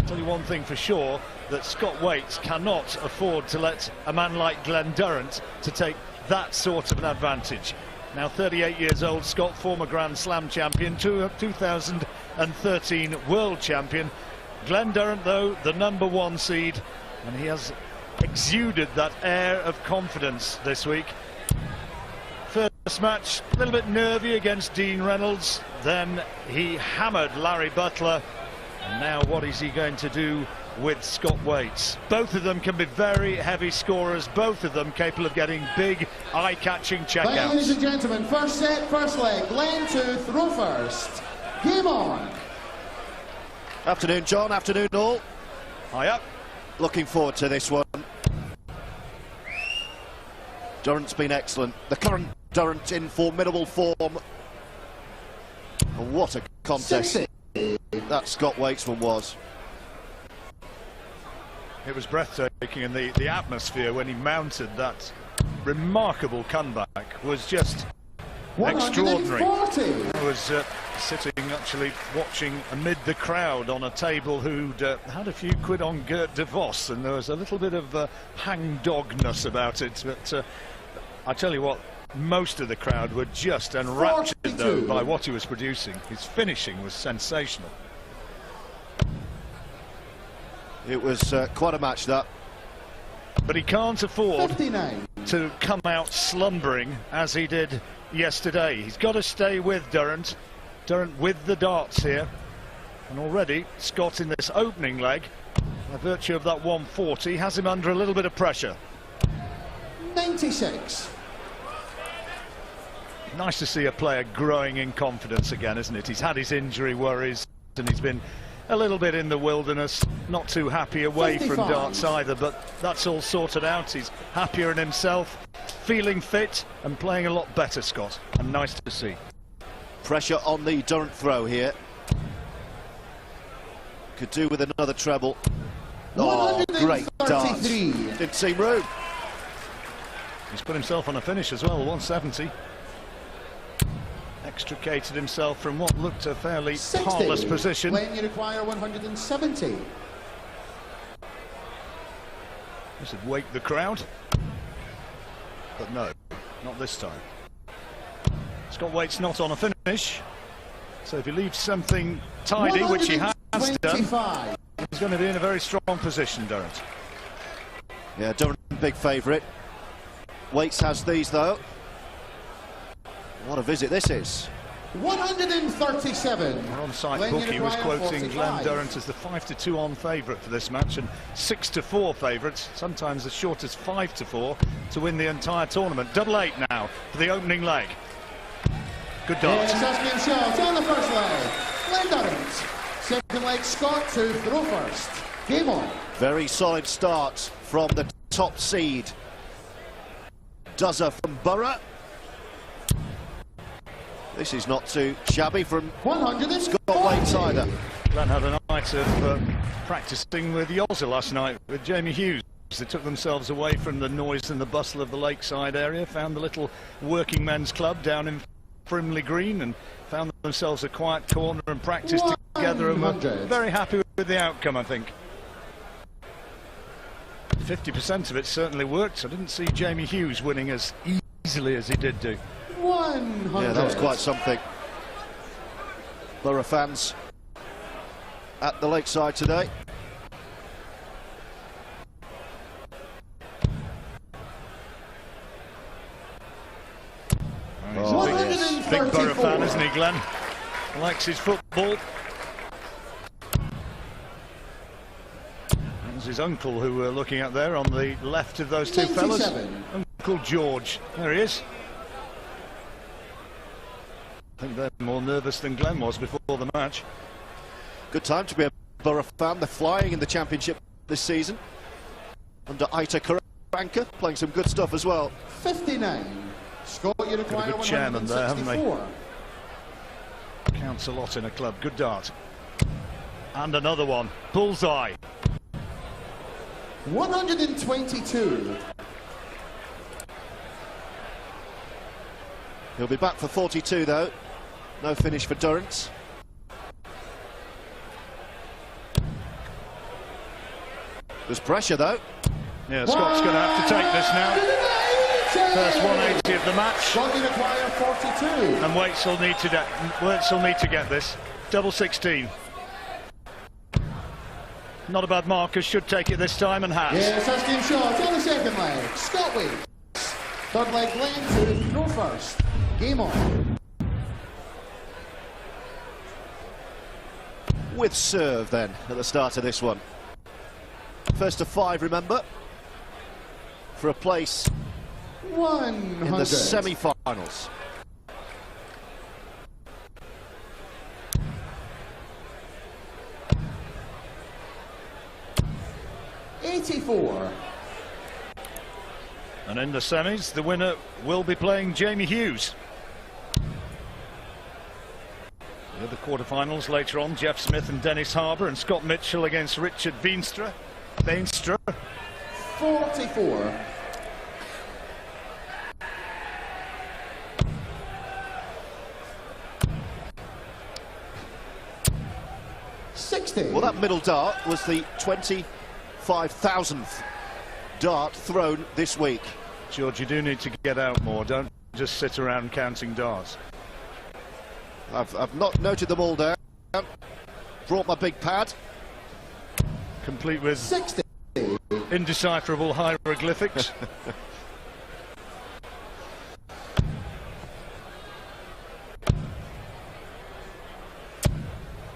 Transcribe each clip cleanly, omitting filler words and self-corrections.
Tell you one thing for sure, that Scott Waits cannot afford to let a man like Glen Durrant to take that sort of an advantage. Now 38 years old, Scott, former Grand Slam champion, 2013 world champion. Glen Durrant, though, the #1 seed, and he has exuded that air of confidence this week. First match, a little bit nervy against Dean Reynolds, then he hammered Larry Butler, and now what is he going to do with Scott Waits? Both of them can be very heavy scorers, both of them capable of getting big, eye-catching checkouts. Ladies and gentlemen, first set, first leg, Glen to throw first. Game on. Afternoon, John. Afternoon, all. High up. Looking forward to this one. Durrant's been excellent. The current Durrant in formidable form. And what a contest that Scott Waits one was. It was breathtaking, and the atmosphere when he mounted that remarkable comeback was just extraordinary. I was sitting actually watching amid the crowd on a table who'd had a few quid on Gert de Vos, and there was a little bit of hangdogness about it, but I tell you what, most of the crowd were just enraptured though by what he was producing. His finishing was sensational. It was quite a match, that. But he can't afford 59. to come out slumbering as he did yesterday. He's got to stay with Durrant. Durrant with the darts here. And already Scott in this opening leg, by virtue of that 140, has him under a little bit of pressure. 96. Nice to see a player growing in confidence again, isn't it? He's had his injury worries and he's been a little bit in the wilderness, not too happy away 55. from darts either, but that's all sorted out. He's happier in himself, feeling fit and playing a lot better, Scott, and nice to see. Pressure on the Durrant throw here. Could do with another treble. Oh, great dance. Didn't seem room. He's put himself on a finish as well, 170. Extricated himself from what looked a fairly 60. parlous position. Glen, you require 170. This would wake the crowd, but no, not this time. Scott Waits not on a finish, so if he leaves something tidy, which he has done, he's going to be in a very strong position, Durrant. Yeah, Durrant big favourite. Waits has these though. What a visit this is. 137. Our on-site bookie was quoting Glen Durrant as the 5-2 on favourite for this match and 6-4 favourites, sometimes as short as 5-4 to win the entire tournament. 8-8 now for the opening leg. Good dart. Yes, shots on the first leg. Glen Durrant. Second leg, Scott to throw first. Game on. Very solid start from the top seed. Dozer from Borough. This is not too shabby from Scott Waits either. Glen had a night of practising with Yozza last night with Jamie Hughes. They took themselves away from the noise and the bustle of the Lakeside area, found the little working men's club down in Frimley Green and found themselves a quiet corner and practised together and were very happy with the outcome, I think. 50% of it certainly worked. I didn't see Jamie Hughes winning as easily as he did do. 100. Yeah, that was quite something. Borough fans at the Lakeside today. He's a big Borough fan, isn't he, Glen? Likes his football. There's his uncle who we're looking at there on the left of those two fellas. Uncle George. There he is. I think they're more nervous than Glen was before the match. Good time to be a Borough fan. They're flying in the championship this season under Ita Karanka, playing some good stuff as well. 59. Scott, you require got a good chairman there, haven't they? 164. Counts a lot in a club. Good dart. And another one. Bullseye. 122. He'll be back for 42 though. No finish for Durrant. There's pressure though. Yeah, Scott's going to have to take this now. First 180 of the match. Scott will require 42. And Waits will need to get this. Double 16. Not a bad marker, should take it this time and has. Yes, that's game shot on the second leg. Scott Waits. Third leg, Glen to throw first. Game on. With serve then at the start of this one. First of 5, remember, for a place 100. in the semi-finals. $84. And in the semis, the winner will be playing Jamie Hughes. The other quarterfinals later on, Jeff Smith and Dennis Harbour, and Scott Mitchell against Richard Veenstra. 44. $60. Well, that middle dart was the 25,000th dart thrown this week. George, you do need to get out more. Don't just sit around counting darts. I've not noted them all down. Brought my big pad. Complete with 60. indecipherable hieroglyphics.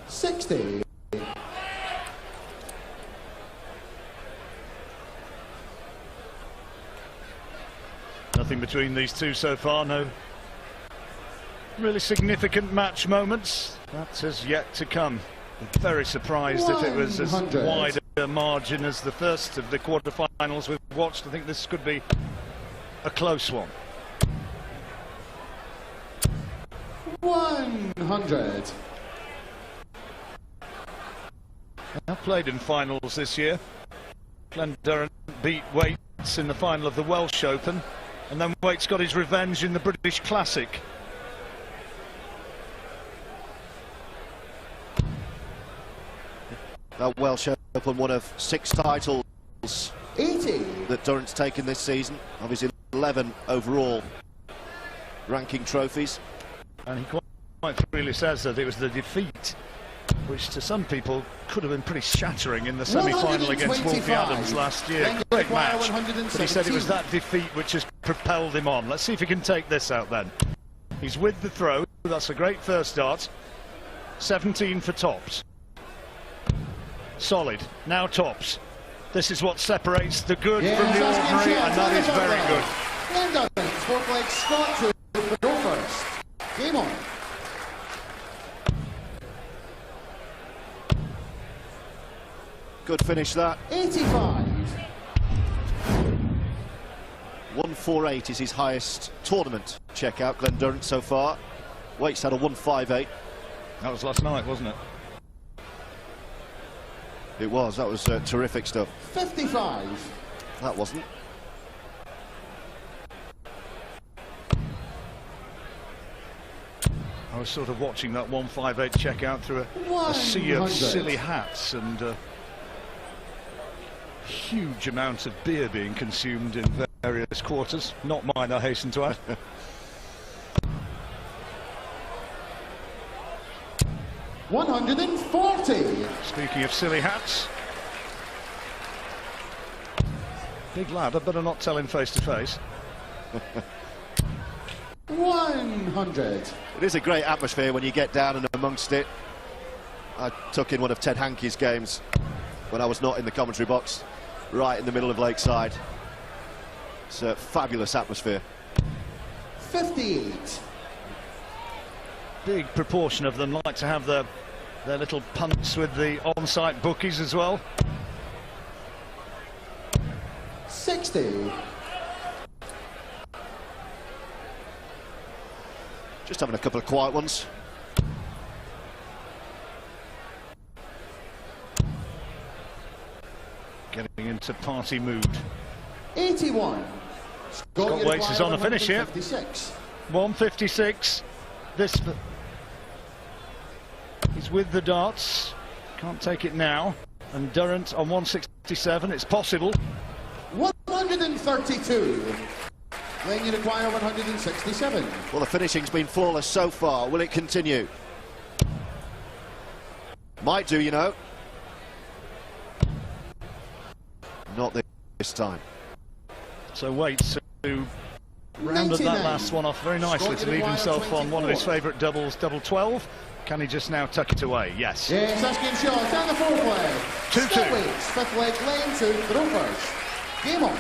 60. Nothing between these two so far, no really significant match moments. That has yet to come. I'm very surprised if it was as 100. wide a margin as the first of the quarterfinals we've watched. I think this could be a close one. 100. I've played in finals this year. Glen Durrant beat Waits in the final of the Welsh Open, and then Waits got his revenge in the British Classic. That Welsh Open, one of 6 titles 80. that Durrant's taken this season. Obviously 11 overall ranking trophies. And he quite freely says that it was the defeat, which to some people could have been pretty shattering in the semi-final against Wolfie Adams last year. Great match, but he said it was that defeat which has propelled him on. Let's see if he can take this out then. He's with the throw. That's a great first dart. 17 for tops. Solid. Now tops. This is what separates the good from the ordinary, and that is very good. Glen Durrant, fourth leg, Scott to go first. Game on. Good finish that. 85. 148 is his highest tournament checkout, Glen Durrant so far. Waits had a 158. That was last night, wasn't it? It was. That was terrific stuff. 55. That wasn't. I was sort of watching that 158 checkout through a sea of 100. silly hats and a huge amount of beer being consumed in various quarters. Not mine, I hasten to add. $140. Speaking of silly hats, big lad, I better not tell him face to face. 100. It is a great atmosphere when you get down and amongst it. I took in one of Ted Hankey's games when I was not in the commentary box, right in the middle of Lakeside. It's a fabulous atmosphere. 58. Big proportion of them like to have their little punts with the on-site bookies as well. 60. Just having a couple of quiet ones. Getting into party mood. 81. Scott Waits is on the finish here. 156. This. He's with the darts. Can't take it now. And Durrant on 167, it's possible. 132. Glen, you require 167. Well, the finishing's been flawless so far. Will it continue? Might do, you know. Not this time. So waits to rounded that last one off very nicely to leave himself on one of his favourite doubles, double 12. Can he just now tuck it away? Yes. Yes, that's game shot. Down the fourth leg. 2-2. Fifth leg, Glen to throw first. Game on.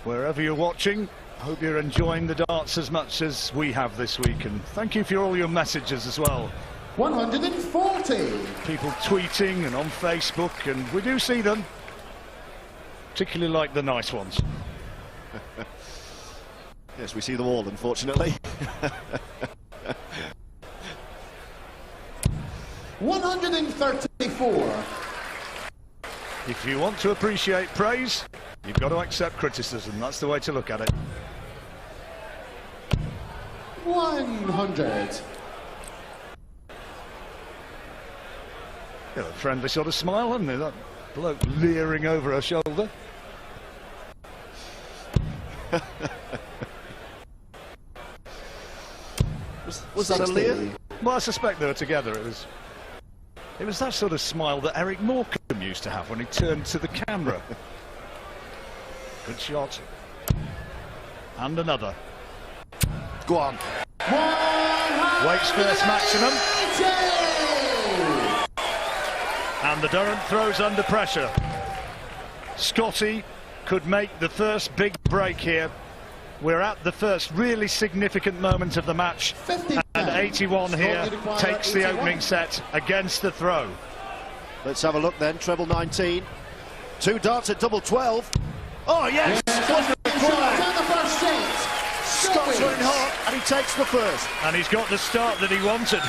Wherever you're watching, I hope you're enjoying the darts as much as we have this week, and thank you for all your messages as well. 140. People tweeting and on Facebook, and we do see them, particularly like the nice ones. Yes, we see them all, unfortunately. 134. If you want to appreciate praise, you've got to accept criticism. That's the way to look at it. 100. Yeah, a friendly sort of smile, hasn't he? That bloke leering over her shoulder. Was that a leer? Well, I suspect they were together. It was that sort of smile that Eric Morecambe used to have when he turned to the camera. Good shot. And another. Go on. Waits first maximum. And the Durrant throws under pressure. Scotty could make the first big break here. We're at the first really significant moment of the match. 50. And 81 here takes the opening set against the throw. Let's have a look then. Treble 19. 2 darts at double 12. Oh, yes! Scott's running hot, and he takes the first. And he's got the start that he wanted.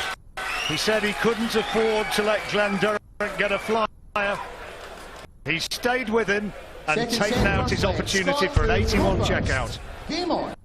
He said he couldn't afford to let Glen Durrant get a flyer. He stayed with him and taken out his opportunity for an 81 checkout. Game on.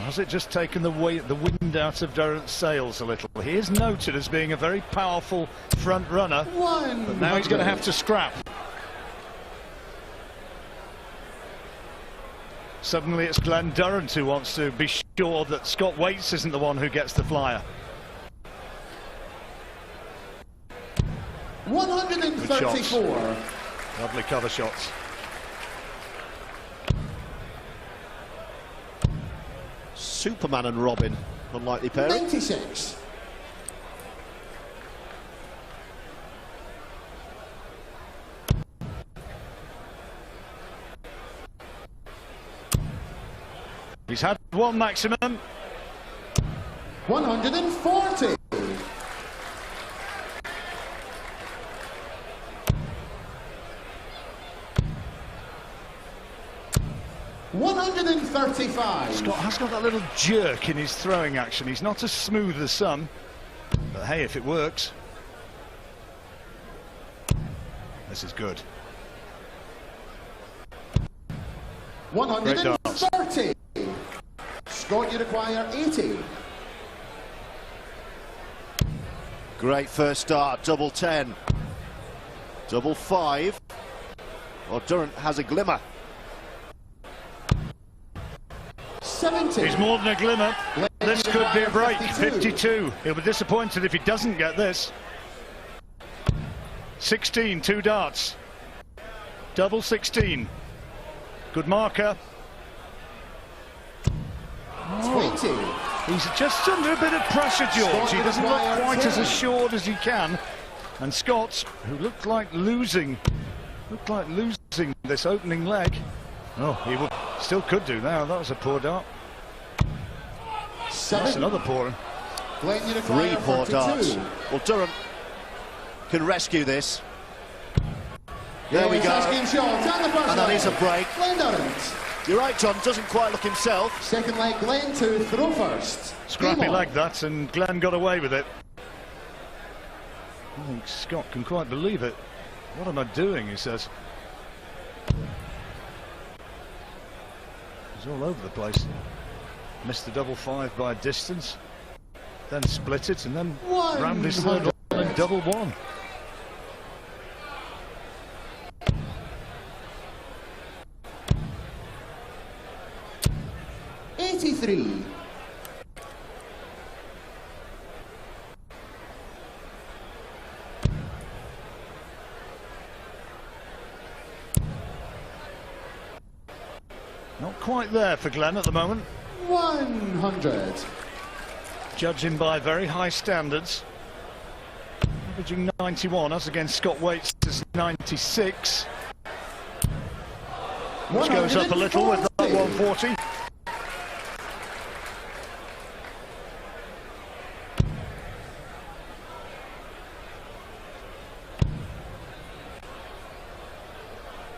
Has it just taken the wind out of Durrant's sails a little? He is noted as being a very powerful front runner, but now he's going to have to scrap. Suddenly it's Glen Durrant who wants to be sure that Scott Waits isn't the one who gets the flyer. 134. Lovely cover shots. Superman and Robin, unlikely pair. 96. He's had one maximum. 140. 135. Scott has got that little jerk in his throwing action. He's not as smooth as some, but hey, if it works. This is good. 130. Scott, you require 80. Great first start, double 10. Double 5. Well, Durrant has a glimmer. 70. He's more than a glimmer. This could be a break. 52. He'll be disappointed if he doesn't get this. 16, 2 darts. Double 16. Good marker. 20. He's just under a bit of pressure, George. He doesn't look quite as assured as he can. And Scott, who looked like losing Looked like losing this opening leg. Oh, he still could do now. That was a poor dart. That's another poor one. Glen, you 3 poor 32. darts. Well, Durrant can rescue this. There we go. And that is a break. Glen Durrant. You're right, John, doesn't quite look himself. Second leg, Glen to throw first. Scrappy leg that, and Glen got away with it. I think Scott can quite believe it. What am I doing, he says. He's all over the place. Missed the double 5 by a distance, then split it, and then rammed his third line in double 1. Not quite there for Glen at the moment. 100. Judging by very high standards. Averaging 91 as against Scott Waite's 96. Which goes up a little with that 140.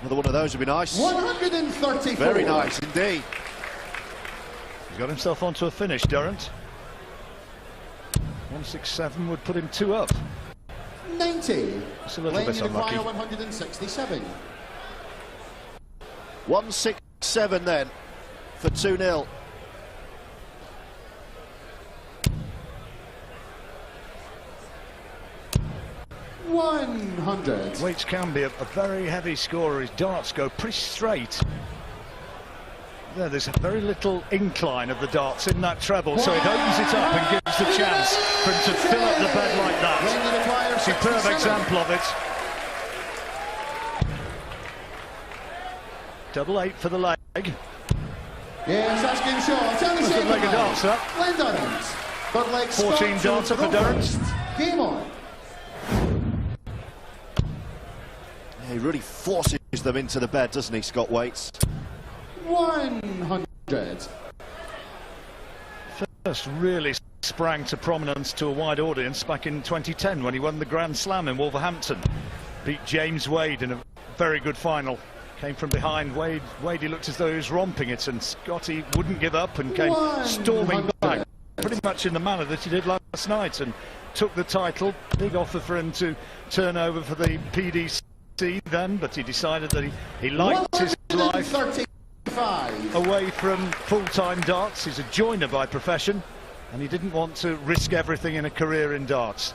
Another one of those would be nice. 134. Very nice indeed. He's got himself onto a finish, Durrant. 167 would put him 2 up. 90. It's a little bit unlucky. 167. 167 then for 2-0. Waits can be a very heavy scorer. His darts go pretty straight. There's a very little incline of the darts in that treble, so it opens it up and gives the chance for him to fill up the bed like that. Superb example of it. Double 8 for the leg. Yes, asking short. That's a leg of darts, that. Glen Durrant. Third leg, 14 darts for Durrant. Game on. Yeah, he really forces them into the bed, doesn't he, Scott Waits? 100. First really sprang to prominence to a wide audience back in 2010 when he won the Grand Slam in Wolverhampton. Beat James Wade in a very good final. Came from behind. Wade, he looked as though he was romping it, and Scotty wouldn't give up and came storming back, pretty much in the manner that he did last night, and took the title. Big offer for him to turn over for the PDC then, but he decided that he liked his life away from full-time darts. He's a joiner by profession, and he didn't want to risk everything in a career in darts.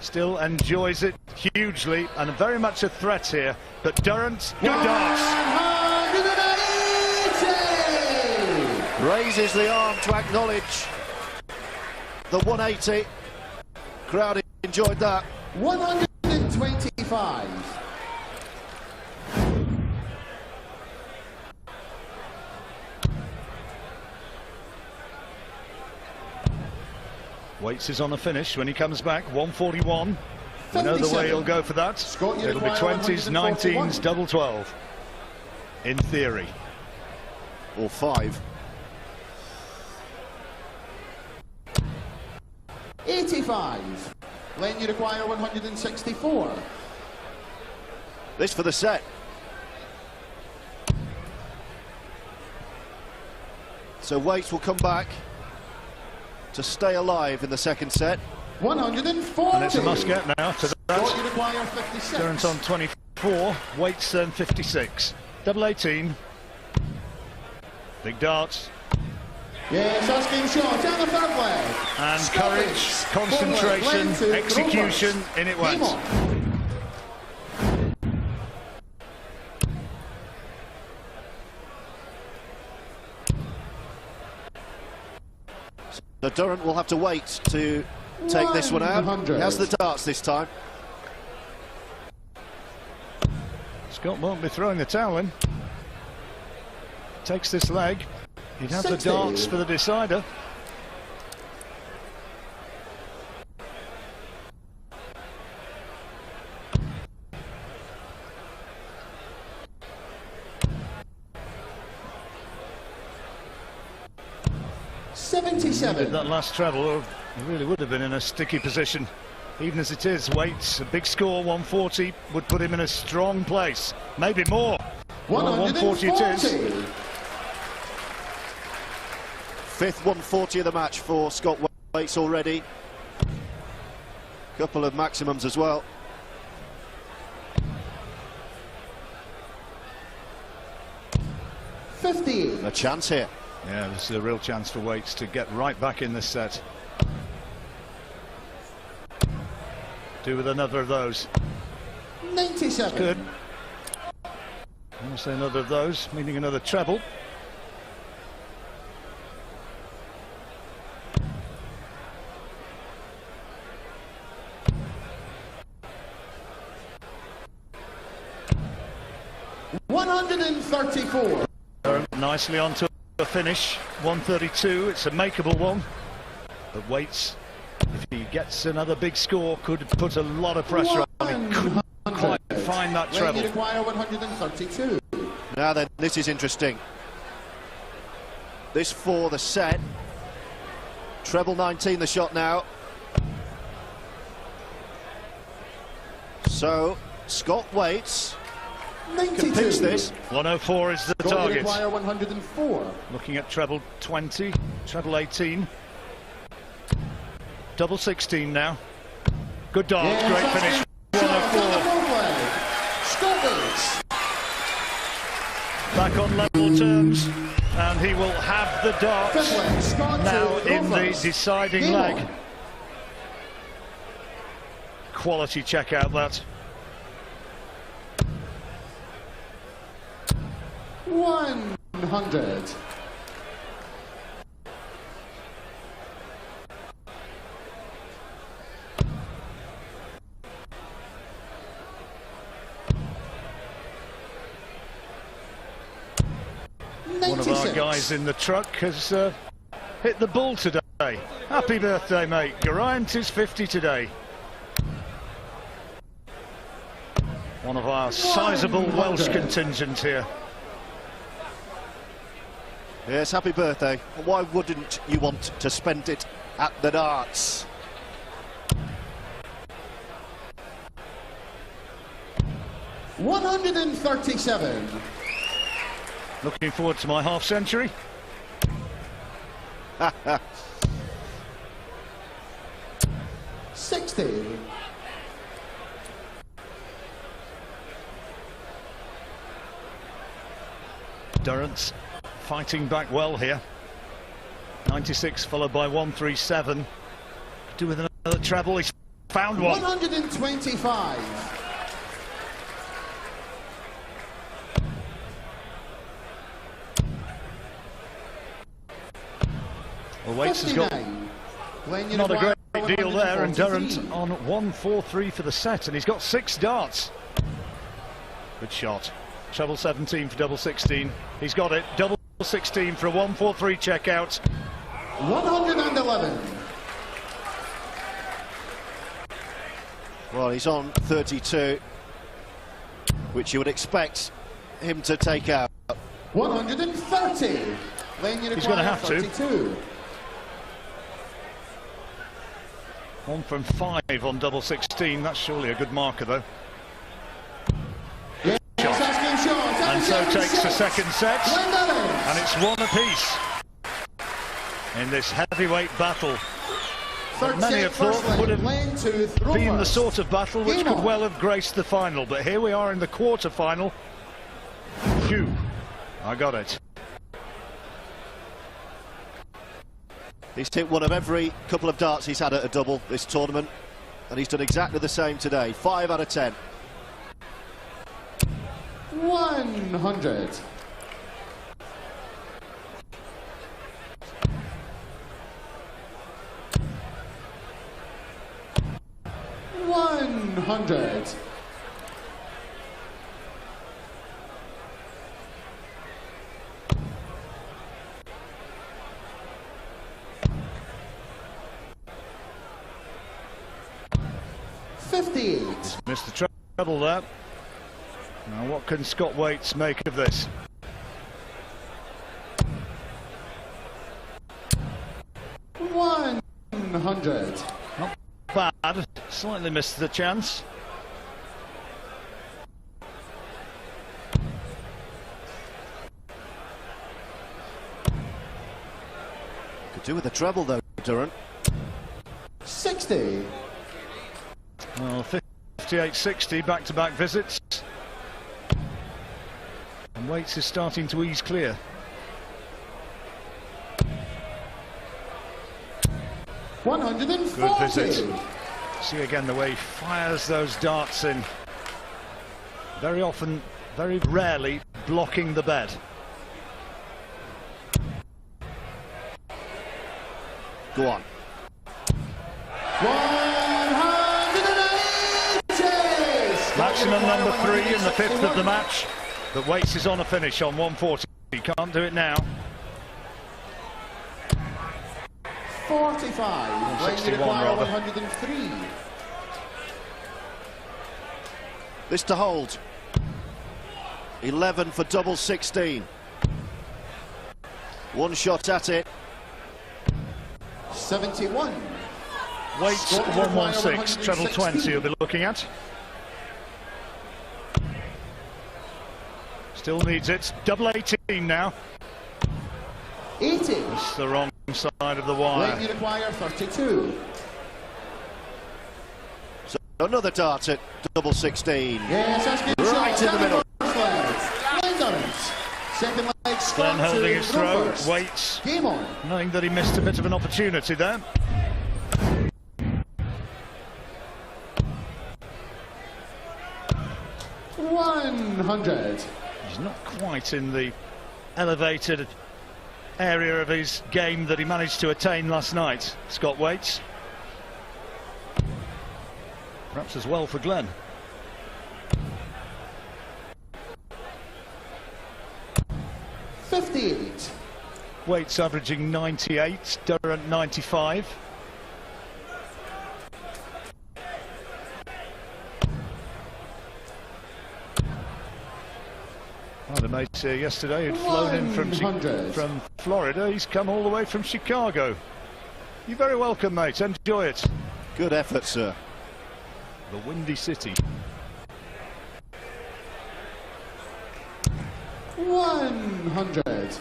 Still enjoys it hugely, and very much a threat here. But Durrant, good darts. 180. Raises the arm to acknowledge the 180. Crowd enjoyed that. 125. Waits is on the finish when he comes back. 141. We know the way he'll go for that. It'll be 20s, 19s, double 12. In theory. Or 5. 85. Glen, you require 164. This for the set. So Waits will come back to stay alive in the second set. 140. And it's a must-get now to that. You require 56. Durrant on 24. Waits on 56. Double 18. Big darts. Yes, asking short down the third leg. And courage, concentration, execution, in it went. So Durrant will have to wait to take this one out. 100. He has the darts this time. Scott won't be throwing the towel in. Takes this leg. He'd have 60. the darts for the decider. 77. That last treble, he really would have been in a sticky position. Even as it is, Waits, a big score, 140, would put him in a strong place. Maybe more. 140 it is. Fifth 140 of the match for Scott Waits already. Couple of maximums as well. A chance here. Yeah, this is a real chance for Waits to get right back in this set. Do with another of those. 97. Good. Almost another of those, meaning another treble. $134. Nicely onto a finish. 132. It's a makeable one. But Waits, if he gets another big score, could put a lot of pressure on him. Couldn't quite find that treble. Require 132. Now then, this is interesting. This for the set. Treble 19 the shot now. So Scott Waits 92. can pitch this. 104 is the target. Require 104. Looking at treble 20, treble 18. Double 16 now. Good dart, Yeah, great finish. 104. Scott Waits. Back on level terms, and he will have the darts now in the deciding leg. Quality check out that. 100. One of our guys in the truck has hit the bull today. Happy birthday, mate. Durrant is 50 today. One of our sizable Welsh contingent here. Yes, happy birthday. Why wouldn't you want to spend it at the darts? $137. Looking forward to my half century. 60. Durrant's fighting back well here. 96 followed by 137. Do with another treble. He's found one. 125. Well, Waits has got not a great deal there, and Durrant on 143 for the set, and he's got 6 darts. Good shot. Treble 17 for double 16. He's got it. Double 16 for a 143 checkout. 111. Well, he's on 32, which you would expect him to take out. 130. He's going to have 32. to. 1 from 5 on double 16. That's surely a good marker, though. Yes, and so takes the second set, and it's 1 apiece in this heavyweight battle. Many have thought would have been the sort of battle which could well have graced the final, but here we are in the quarter-final. Phew, I got it. He's hit one of every couple of darts he's had at a double this tournament, and he's done exactly the same today. 5 out of 10. 100. $100. $58. Missed the treble there. Now what can Scott Waits make of this? 100. Not bad, slightly missed the chance. Could do with the treble though, Durrant. 60. Well, 58-60, back-to-back visits. And Waits is starting to ease clear. Good 140. visit. See again the way he fires those darts in. Very often, very rarely, blocking the bed. Go on. 180. Maximum number 3 in the 5th of the match. But Waits is on a finish on 140. He can't do it now. 45. 61 rather. 103. This to hold. 11 for double 16. One shot at it. 71. Waits 116, treble 20 you'll be looking at. Still needs it. Double 18 now. 80. It's the wrong side of the wire. Glen, you require 32. So another dart at double 16. Yes, that's good. Right in the middle. Glen Durrant. Second leg, Glen Scott holding to his throw. Rovers. Waits, Game on. knowing that he missed a bit of an opportunity there. $100. He's not quite in the elevated area of his game that he managed to attain last night, Scott Waits. Perhaps as well for Glen. $58. Waits averaging 98, Durrant 95. I had a mate here yesterday who'd flown in from Florida. He's come all the way from Chicago. You're very welcome, mate. Enjoy it. Good effort, sir. The Windy City. 100.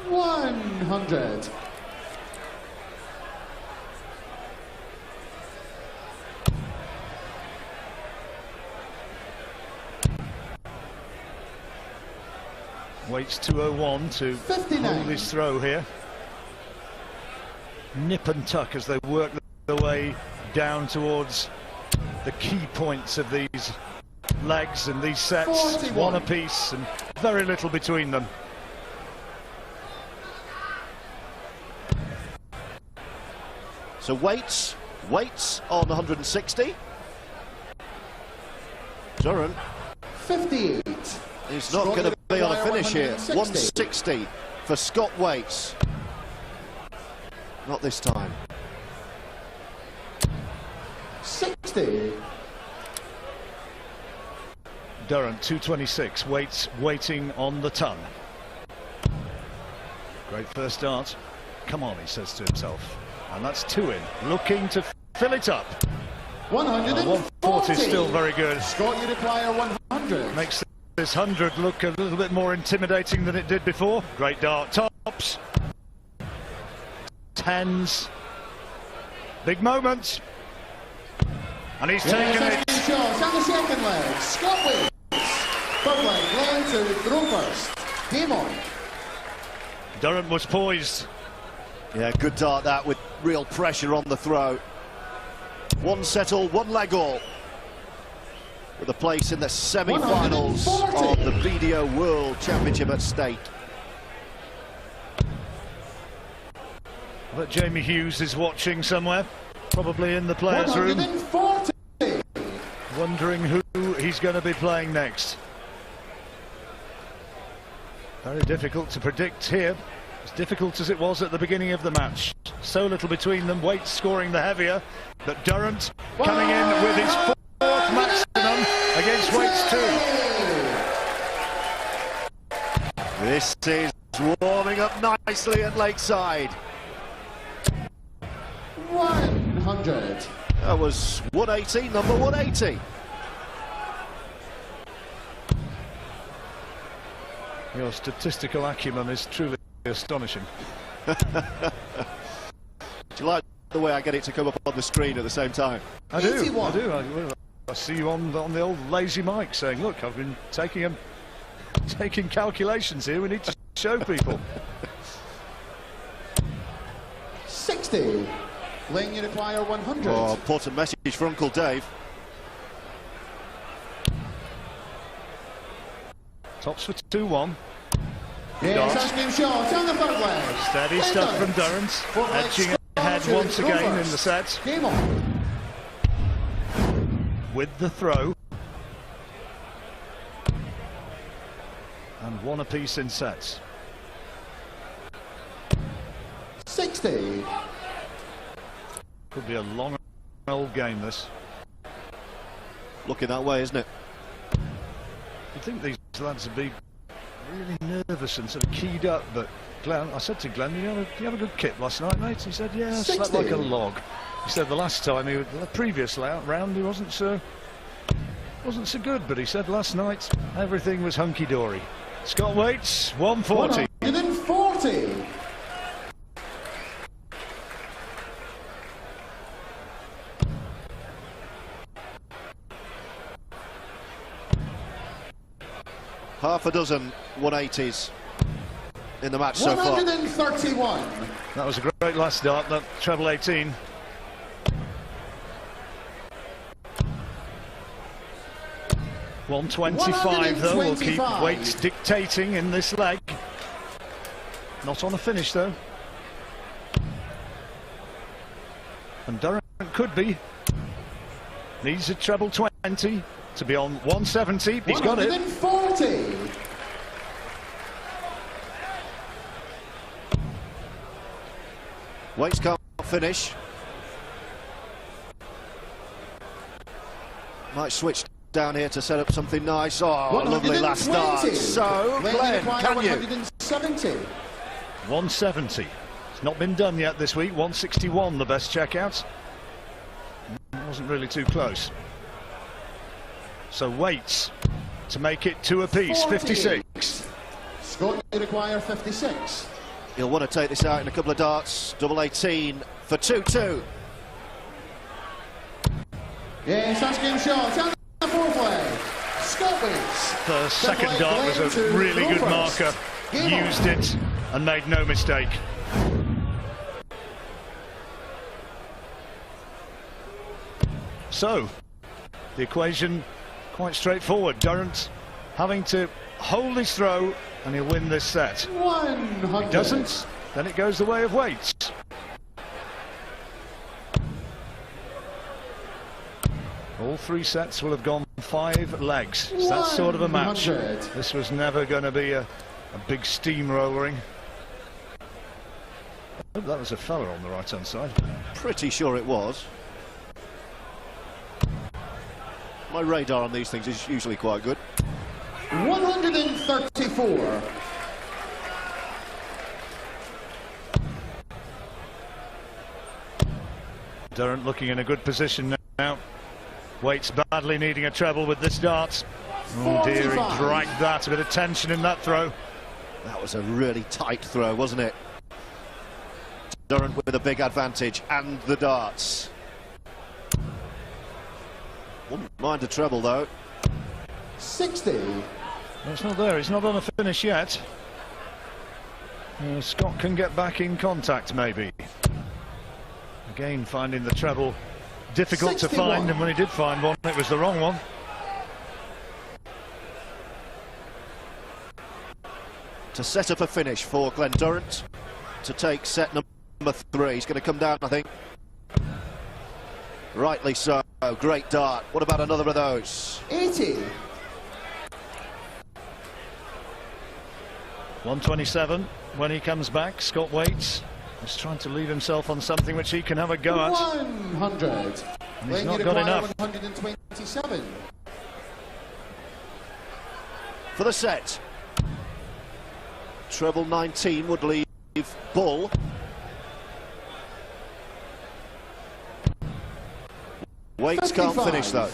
$100. Waits 201 to 59. hold his throw here. Nip and tuck as they work their way down towards the key points of these legs and these sets. 41. One apiece and very little between them. So Waits on 160. Durrant 58. is not going to be on a finish here. 160 for Scott Waits. Not this time. 60. Durrant 226. Waits waiting on the ton. Great first dart. Come on, he says to himself. And that's 2 in. Looking to fill it up. 140 is still very good. Scott, you require 100. Makes this 100 look a little bit more intimidating than it did before. Great dart tops. 10s. Big moment. And he's taken it. And the second leg, Scott Waits. Third leg, Glen to Rovers. Game on. Durrant was poised. Yeah, good dart that with real pressure on the throw. One set all, one leg all. With a place in the semi-finals of the BDO World Championship at stake. But Jamie Hughes is watching somewhere, probably in the players' room, 140. wondering who he's going to be playing next. Very difficult to predict here, as difficult as it was at the beginning of the match. So little between them, Waits scoring the heavier, but Durrant coming in with his 4th maximum against Waits 2. This is warming up nicely at Lakeside. 100. That was 180, number 180. Your statistical acumen is truly astonishing. Do you like the way I get it to come up on the screen at the same time? I do. I see you on the old lazy mic saying, look, I've been taking calculations here, we need to show people. 60. Glen, you require 100. Oh, important message for Uncle Dave. Tops for 2-1. Yes, that's game shot on the third leg. Steady stuff from Durrant, edging ahead once again in the set. Game on. With the throw. And one apiece in sets. 60. Could be a long old game, this. Looking that way, isn't it? You'd think these lads would be really nervous and sort of keyed up, but Glen, I said to Glen, you have a good kit last night, mate? He said, yeah, I slept like a log. He said the last time, the previous round, he wasn't so good, but he said last night everything was hunky-dory. Scott Waits, 140. 140. Half a dozen 180s in the match so far. 131. That was a great last start, that treble 18. $125 though, will keep Waits dictating in this leg. Not on a finish though. And Durrant could be. Needs a treble 20 to be on 170. He's got it. 140. Waits can't finish. Might switch down here to set up something nice. Oh, lovely last start. So, Glen, can you? 170. 170. It's not been done yet this week. 161, the best checkout. Wasn't really too close. So Waits to make it two apiece. 56. Scott, you require 56. He'll want to take this out in a couple of darts. Double 18 for 2-2. Yes, that's game shot. On the fourth leg. Scott Waits. The second dart was a really good marker. Used it and made no mistake. So, the equation quite straightforward. Durrant having to hold his throw and he'll win this set. 100. If he doesn't, then it goes the way of Waits. All three sets will have gone 5 legs. It's that sort of a match. 100. This was never going to be a big steamrolling. I hope that was a fella on the right-hand side. Pretty sure it was. My radar on these things is usually quite good. 134. Durrant looking in a good position now. Waits badly needing a treble with this dart. Oh dear, he dragged that. A bit of tension in that throw. That was a really tight throw, wasn't it? Durrant with a big advantage and the darts. Wouldn't mind a treble though. 60. No, it's not there. He's not on a finish yet. Scott can get back in contact maybe. Again finding the treble difficult 61. to find, and when he did find one it was the wrong one. To set up a finish for Glen Durrant to take set number 3. He's going to come down, I think. Rightly so. Great dart. What about another of those? 80. 127 when he comes back. Scott Waits is trying to leave himself on something which he can have a go at. 100. And he's not got enough. 127. For the set. Treble 19 would leave Bull. Waits can't finish though.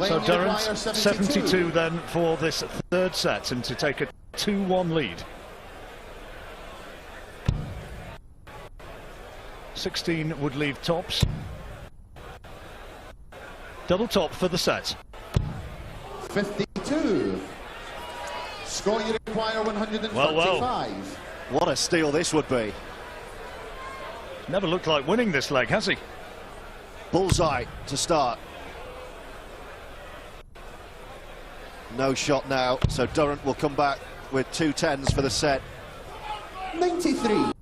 So Durrant 72 then for this third set, and to take a 2-1 lead. 16 would leave tops. Double top for the set. 52. Score you require 135. Well. What a steal this would be. Never looked like winning this leg, has he? Bullseye to start. No shot now, so Durrant will come back with 2 10s for the set. 93.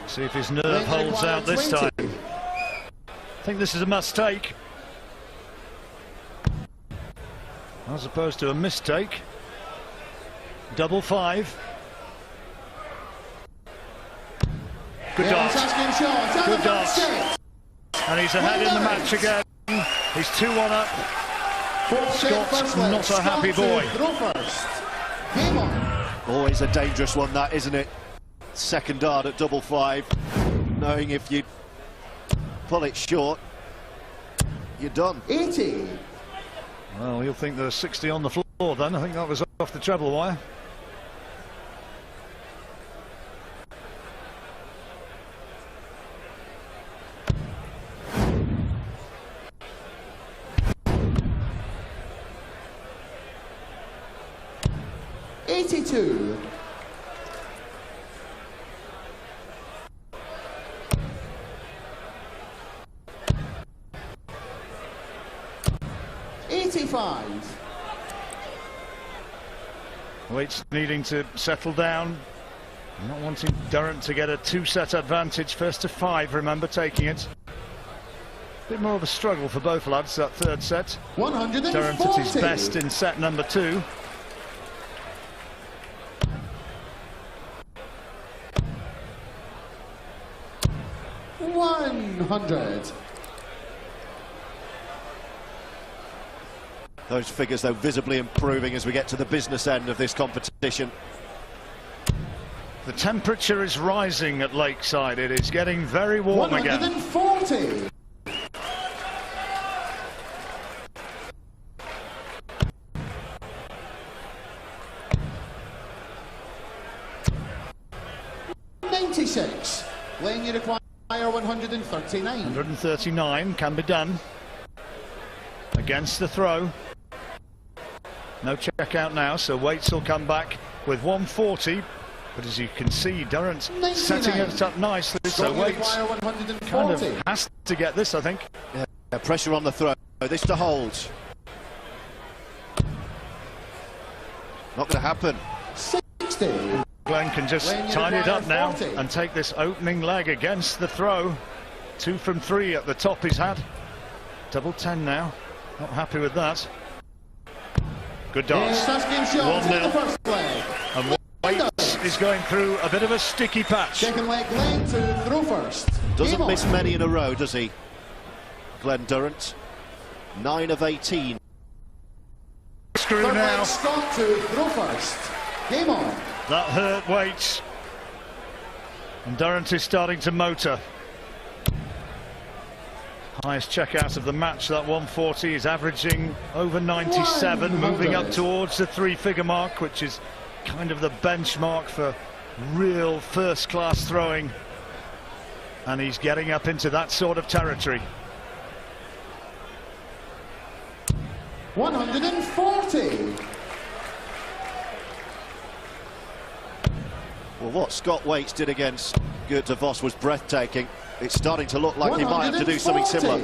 See if his nerve holds out this time. I think this is a must-take, as opposed to a mistake. Double 5. Good dart. Good dart. And he's ahead in the match again. He's 2-1 up. Scott's not a happy boy. Always a dangerous one, that, isn't it? Second dart at double 5, knowing if you pull it short, you're done. 80. Well, he'll think there's 60 on the floor then. I think that was off the treble wire. Waits needing to settle down, not wanting Durrant to get a 2-set advantage. First to 5, remember, taking it. Bit more of a struggle for both lads, that third set. 140. Durrant at his best in set number 2. Those figures, though, visibly improving as we get to the business end of this competition. The temperature is rising at Lakeside. It is getting very warm 140. again. Glen, you require 139. 139 can be done. Against the throw. No check out now, so Waits will come back with 140. But as you can see, Durrant's 99. setting it up nicely, so Waits kind of has to get this, I think. Yeah, pressure on the throw. This to hold. Not going to happen. 60. Glen can just tidy it up now and take this opening leg against the throw. 2 from 3 at the top he's had. Double 10 now. Not happy with that. Good dart. 1-0. And Waits is going through a bit of a sticky patch. Second leg, Glen to throw first. Doesn't miss many in a row, does he? Glen Durrant. 9 of 18. Screw now. Scott to throw first. Game on. That hurt Waits. And Durrant is starting to motor. Highest check out of the match, that 140, is averaging over 97, moving up towards the 3-figure mark, which is kind of the benchmark for real first-class throwing. And he's getting up into that sort of territory. 140. Well, what Scott Waits did against Geert de Vos was breathtaking. It's starting to look like he might have to do something similar.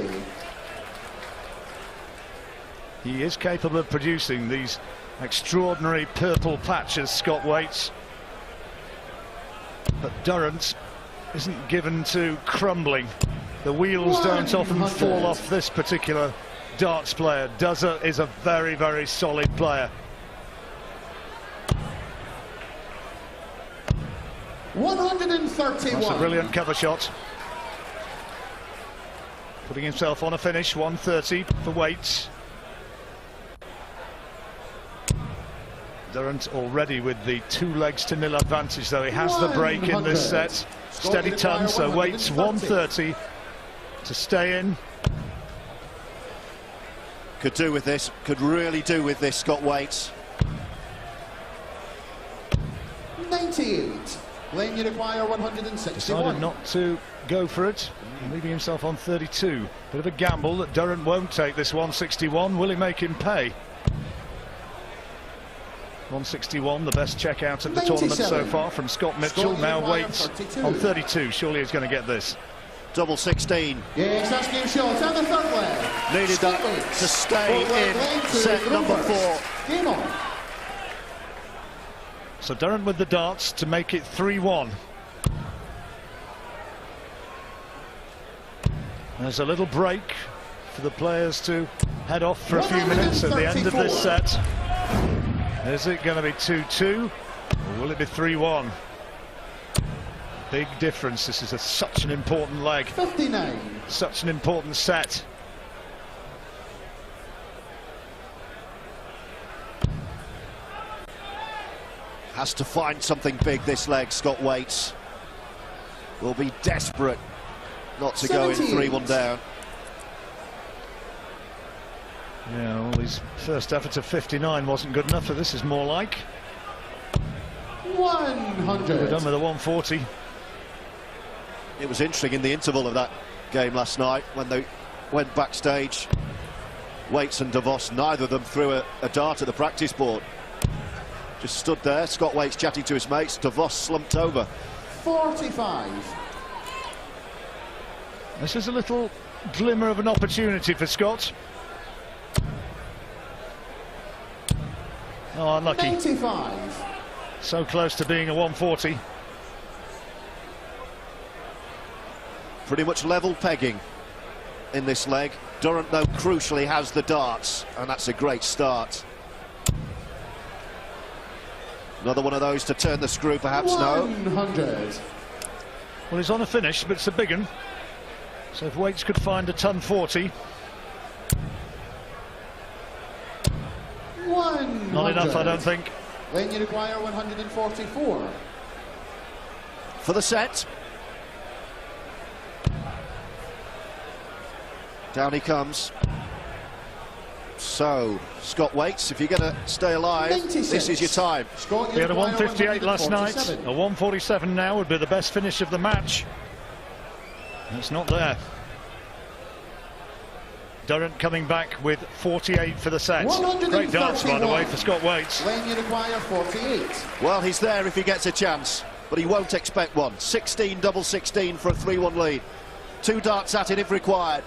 He is capable of producing these extraordinary purple patches, Scott Waits. But Durrant isn't given to crumbling. The wheels don't often fall off this particular darts player. Duzza is a very, very solid player. 131. That's a brilliant cover shot. putting himself on a finish. 130 for Waits. Durrant already with the 2-0 advantage, though he has the break in this set. Steady ton, so Waits 130 to stay in. Could do with this, could really do with this, Scott Waits. 98. Glen, you require 161. Decided not to go for it, leaving himself on 32. Bit of a gamble that Durrant won't take this 161. Will he make him pay? 161, the best check out of the tournament so far from Scott Mitchell. Now Waits on 32. Surely he's going to get this. Double 16. Yes, that's game shots. And the third leg. Needed that to stay in set number 4. Game on. So Durrant with the darts to make it 3-1. There's a little break for the players to head off for a few minutes at the end of this set. Is it going to be 2-2 or will it be 3-1? Big difference. This is such an important leg. 59. Such an important set. Has to find something big this leg, Scott Waits. Will be desperate not to go in 3-1 down. Yeah, well, his first effort of 59 wasn't good enough, so this is more like 100. We're done with a 140. It was interesting in the interval of that game last night when they went backstage. Waits and DeVos, neither of them threw a dart at the practice board. Just stood there, Scott Waits chatting to his mates, DeVos slumped over. 45. This is a little glimmer of an opportunity for Scott. Oh, unlucky. 95. So close to being a 140. Pretty much level pegging in this leg. Durrant, though, crucially has the darts, and that's a great start. Another one of those to turn the screw, perhaps. 100. Well, he's on a finish, but it's a big one. So if Waits could find a ton 40. 100. Not enough, I don't think. Then you require 144. For the set. Down he comes. So, Scott Waits, if you're going to stay alive, 96. This is your time. Scott, he had a 158 last night. A 147 now would be the best finish of the match. It's not there. Durrant coming back with 48 for the set. Great darts, by the way, for Scott Waits. When you require 48. Well, he's there if he gets a chance, but he won't expect one. 16, double 16 for a 3-1 lead. 2 darts at it if required.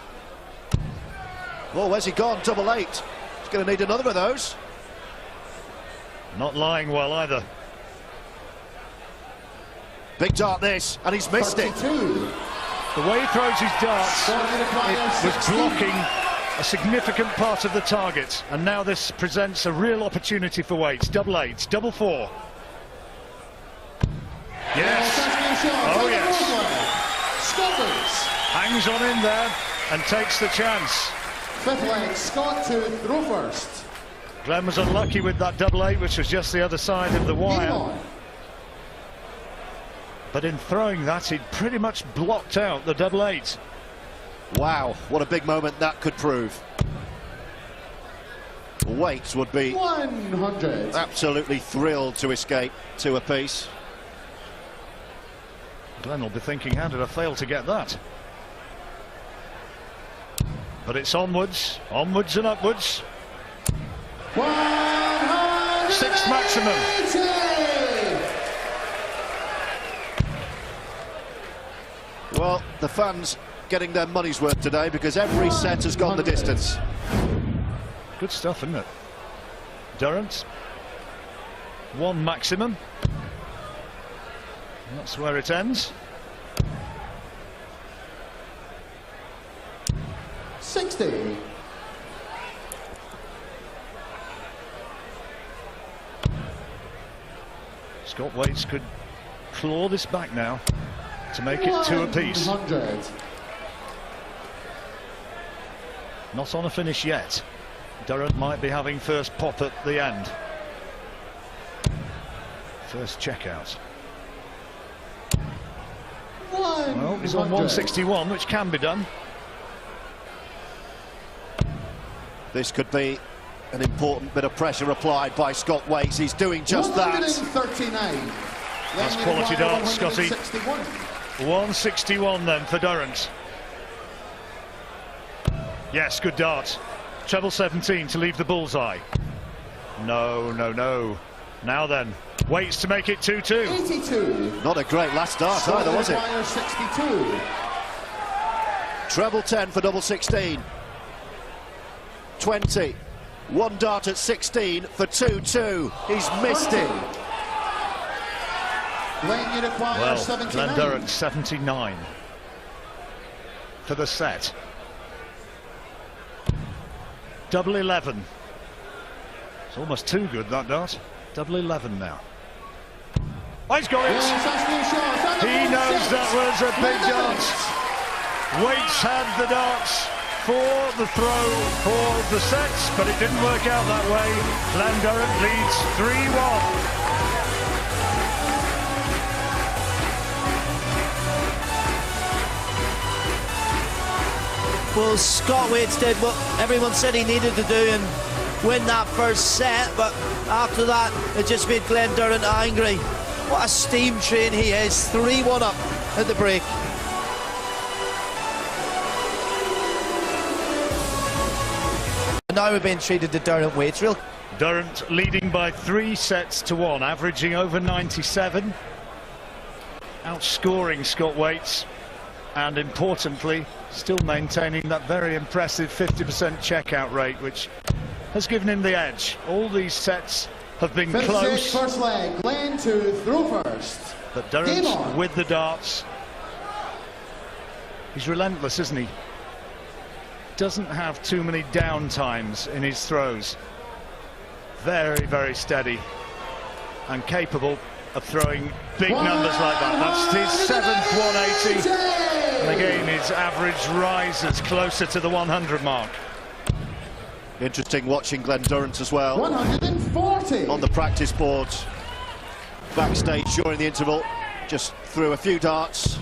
Oh, where's he gone? Double 8. He's going to need another of those. Not lying well either. Big dart this, and he's missed 32. it. The way he throws his darts, it was blocking a significant part of the target, and now this presents a real opportunity for Waits. Double 8, double 4. Yes. Oh yes. Hangs on in there and takes the chance. Fifth leg, Scott to throw first. Glen was unlucky with that double 8, which was just the other side of the wire. But in throwing that, he'd pretty much blocked out the double 8. Wow, what a big moment that could prove. Waits would be 100. Absolutely thrilled to escape 2 apiece. Glen will be thinking, how did I fail to get that? But it's onwards, onwards and upwards. 6th maximum. Well, the fans getting their money's worth today because every set has gone the distance. Good stuff, isn't it? Durrant, 1 maximum. And that's where it ends. 60. Scott Waits could claw this back now to make it 2 apiece. 100. Not on a finish yet. Durrant might be having first pop at the end. First checkout. Well, he's on 161, which can be done. This could be an important bit of pressure applied by Scott Waits. He's doing just that. 139. That's quality darts, Scotty. 161 then for Durrant. Yes, good dart. Treble 17 to leave the bullseye. No, no, no. Now then, Waits to make it 2-2. 82. Not a great last dart either, was it? 62. Treble 10 for double 16. 20. One dart at 16 for 2-2. He's missed it. Glen, you require Well, 79. Glen Durrant 79 for the set. Double 11. It's almost too good, that dart. Double 11 now. Oh, he's got it. He knows that was a big dart. Waits had the darts for the throw for the sets, but it didn't work out that way. Glen Durrant leads 3-1. Well, Scott Waits did what everyone said he needed to do and win that first set, but after that it just made Glen Durrant angry. What a steam train he is. 3-1 up at the break. And now we're being treated to Durrant Waits. Durrant leading by 3 sets to 1, averaging over 97, outscoring Scott Waits, and importantly still maintaining that very impressive 50% checkout rate, which has given him the edge. All these sets have been close. First leg, Glen to throw first. But Durrant with the darts. He's relentless, isn't he? Doesn't have too many down times in his throws. Very, very steady and capable of throwing big numbers like that. That's his 7th 180. And again, his average rises closer to the 100 mark. Interesting watching Glen Durrant as well. 140. On the practice boards. Backstage during the interval. Just threw a few darts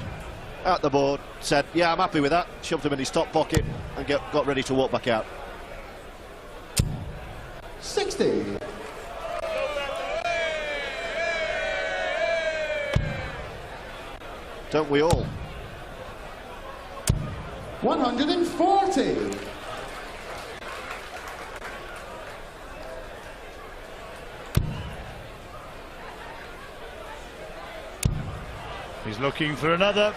at the board. Said, yeah, I'm happy with that. Shoved them in his top pocket and got ready to walk back out. 60. Don't we all? 140. He's looking for another.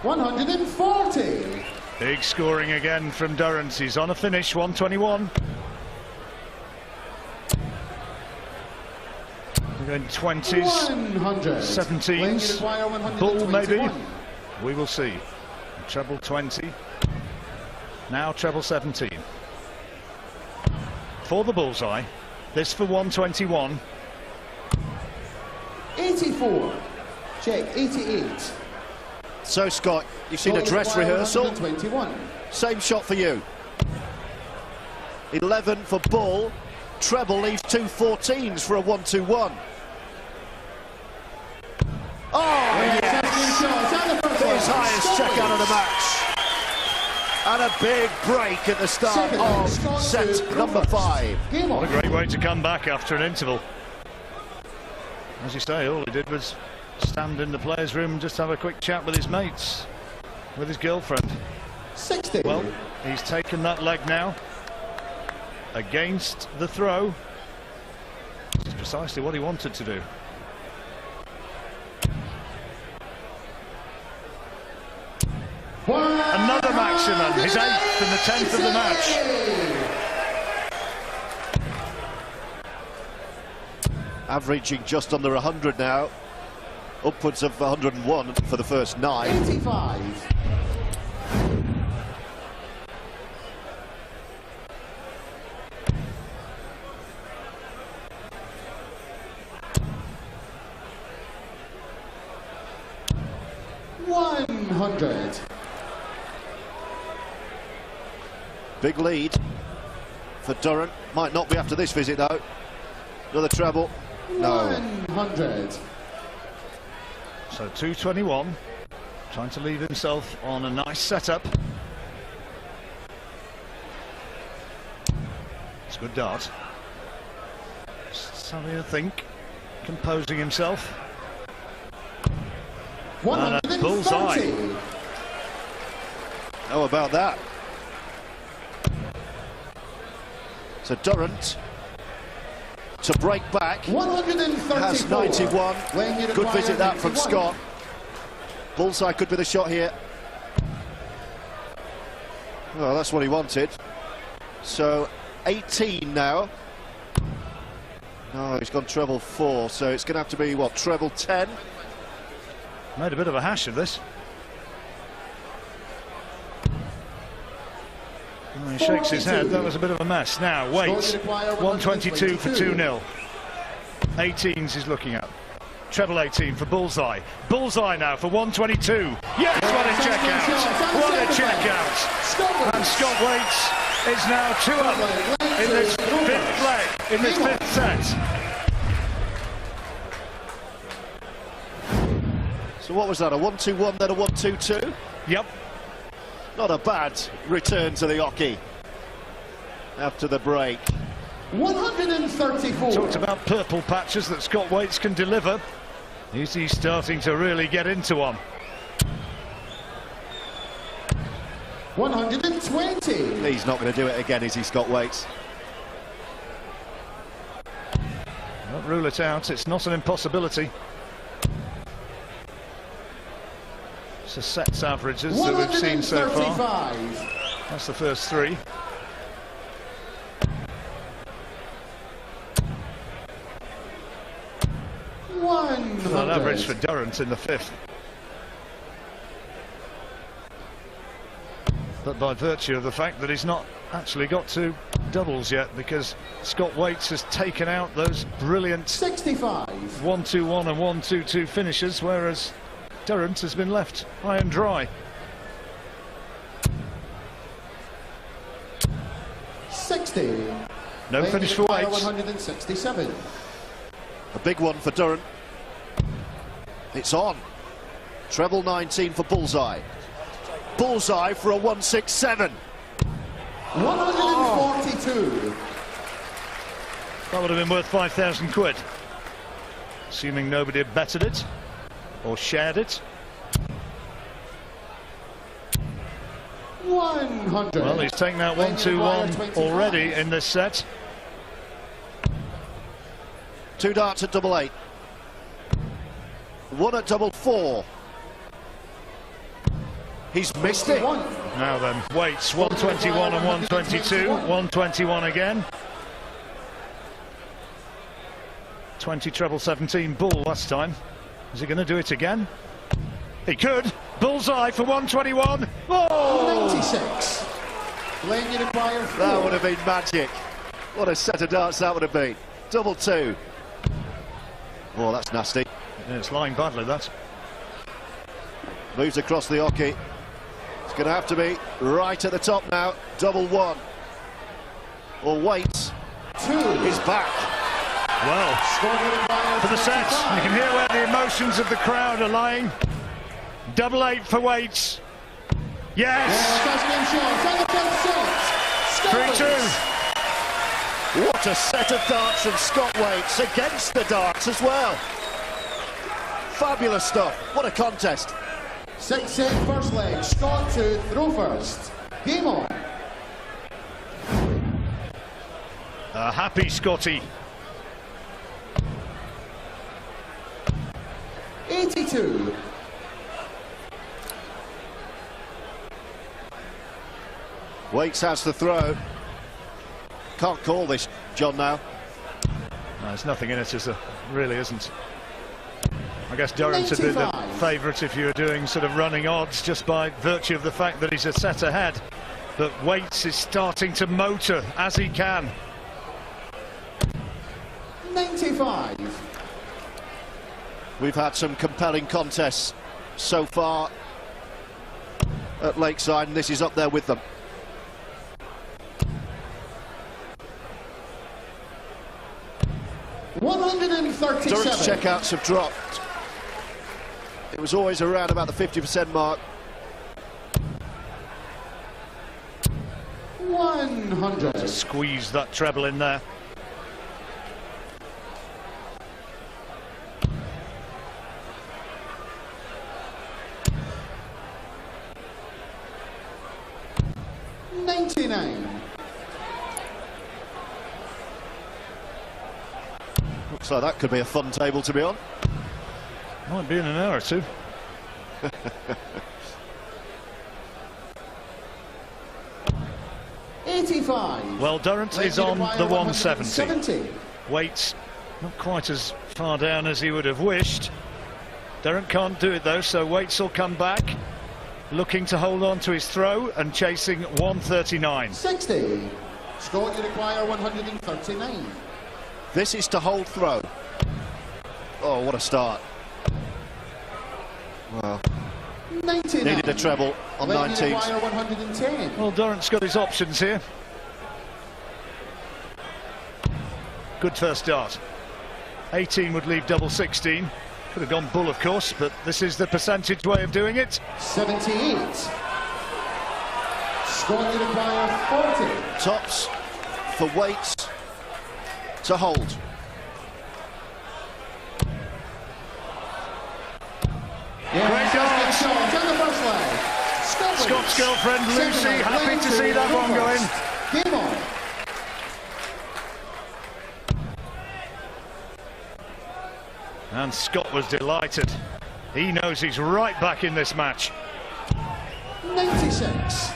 140. Big scoring again from Durrant. He's on a finish, 121. We're going 20s, 100. 17s, bull maybe. We will see. Treble 20. Now treble 17. For the bullseye. This for 121. 84. Check. 88. So, Scott, you've seen a dress rehearsal. 121. Same shot for you. 11 for bull. Treble leaves 2 14s for a 1-2-1. Oh, yes! His highest checkout of the match. And a big break at the start of set number 5. What a great way to come back after an interval. As you say, all he did was stand in the players' room and just have a quick chat with his mates, with his girlfriend. 60. Well, he's taken that leg now against the throw. It's precisely what he wanted to do. Another maximum, his 8th and the 10th of the match. Averaging just under 100 now. Upwards of 101 for the first 9. 85. Big lead for Durrant. Might not be after this visit though. Another treble. No. 100. So 221, trying to leave himself on a nice setup. It's a good dart. Just having a think, composing himself. And a bullseye. How about that? So Durrant to break back. 134. Has 91. Good visit that from Scott. Bullseye could be the shot here. Well, that's what he wanted. So 18 now. No, he's gone treble 4, so it's going to have to be, what, treble 10? Made a bit of a hash of this. Oh, he shakes his head. That was a bit of a mess. Now, Waits, 122 for 2-0. 18s he's looking at. Treble 18 for Bullseye. Bullseye now for 122. Yes, what a check out! What a check out! And Scott Waits is now 2 up in this fifth leg, in this fifth set. So what was that, a 1-2-1 then a 1-2-2? Yep. Not a bad return to the hockey after the break. 134. Talked about purple patches that Scott Waits can deliver. He's starting to really get into one. 120. He's not going to do it again, is he, Scott Waits? Don't rule it out, it's not an impossibility. It's the sets averages that we've seen so far. That's the first 3. Well, average for Durrant in the 5th. But by virtue of the fact that he's not actually got to doubles yet, because Scott Waits has taken out those brilliant 65 1-2-1 and 1-2-2 finishes, whereas Durrant has been left high and dry. 60. No finish for Waits. 167. A big one for Durrant. It's on. Treble 19 for Bullseye. Bullseye for a 167. 142. That would have been worth 5,000 quid. Assuming nobody had betted it or shared it. 100. Well, he's taken out 1-2-1 already in this set. 2 darts at double 8. 1 at double 4. He's missed it. Now then, Waits, 121 and 122. 121 again. 20 treble 17 Bull last time. Is he going to do it again? He could. Bullseye for 121. Oh! 96. Glen, you require 4. That would have been magic. What a set of darts that would have been. Double 2. Oh, that's nasty. Yeah, it's lying badly, that. Moves across the hockey. It's going to have to be right at the top now. Double 1. Or Waits 2 is back. Well, for the set, you can hear where the emotions of the crowd are lying. Double 8 for Waits. Yes! 3-2. What a set of darts from Scott Waits against the darts as well. Fabulous stuff. What a contest. 6-set first leg. Scott to throw first. Game on. A happy Scotty. 82. Waits has the throw. Can't call this, John, now. No, there's nothing in it, is there? Really isn't. I guess Durrant would be the favourite if you were doing sort of running odds, just by virtue of the fact that he's a set ahead. But Waits is starting to motor as he can. 95. We've had some compelling contests so far at Lakeside, and this is up there with them. 137. Durrant's checkouts have dropped. It was always around about the 50% mark. 100. Squeeze that treble in there. Looks like that could be a fun table to be on. Might be in an hour or two. Well, Durrant is on the 170. Weights not quite as far down as he would have wished. Durrant can't do it though, so Weights will come back, looking to hold on to his throw and chasing 139. 60. Scott, you require 139. This is to hold throw. Oh, what a start. Well, 99. needed a treble on 19. 110. Well, Durrant's got his options here. Good first dart. 18 would leave double 16. Could have gone bull, of course, but this is the percentage way of doing it. 78. Scott, you require 40. Tops for Weights to hold. Great dart. Scott's Scott's girlfriend Lucy, happy to see that one going. Game on. And Scott was delighted. He knows he's right back in this match. 96.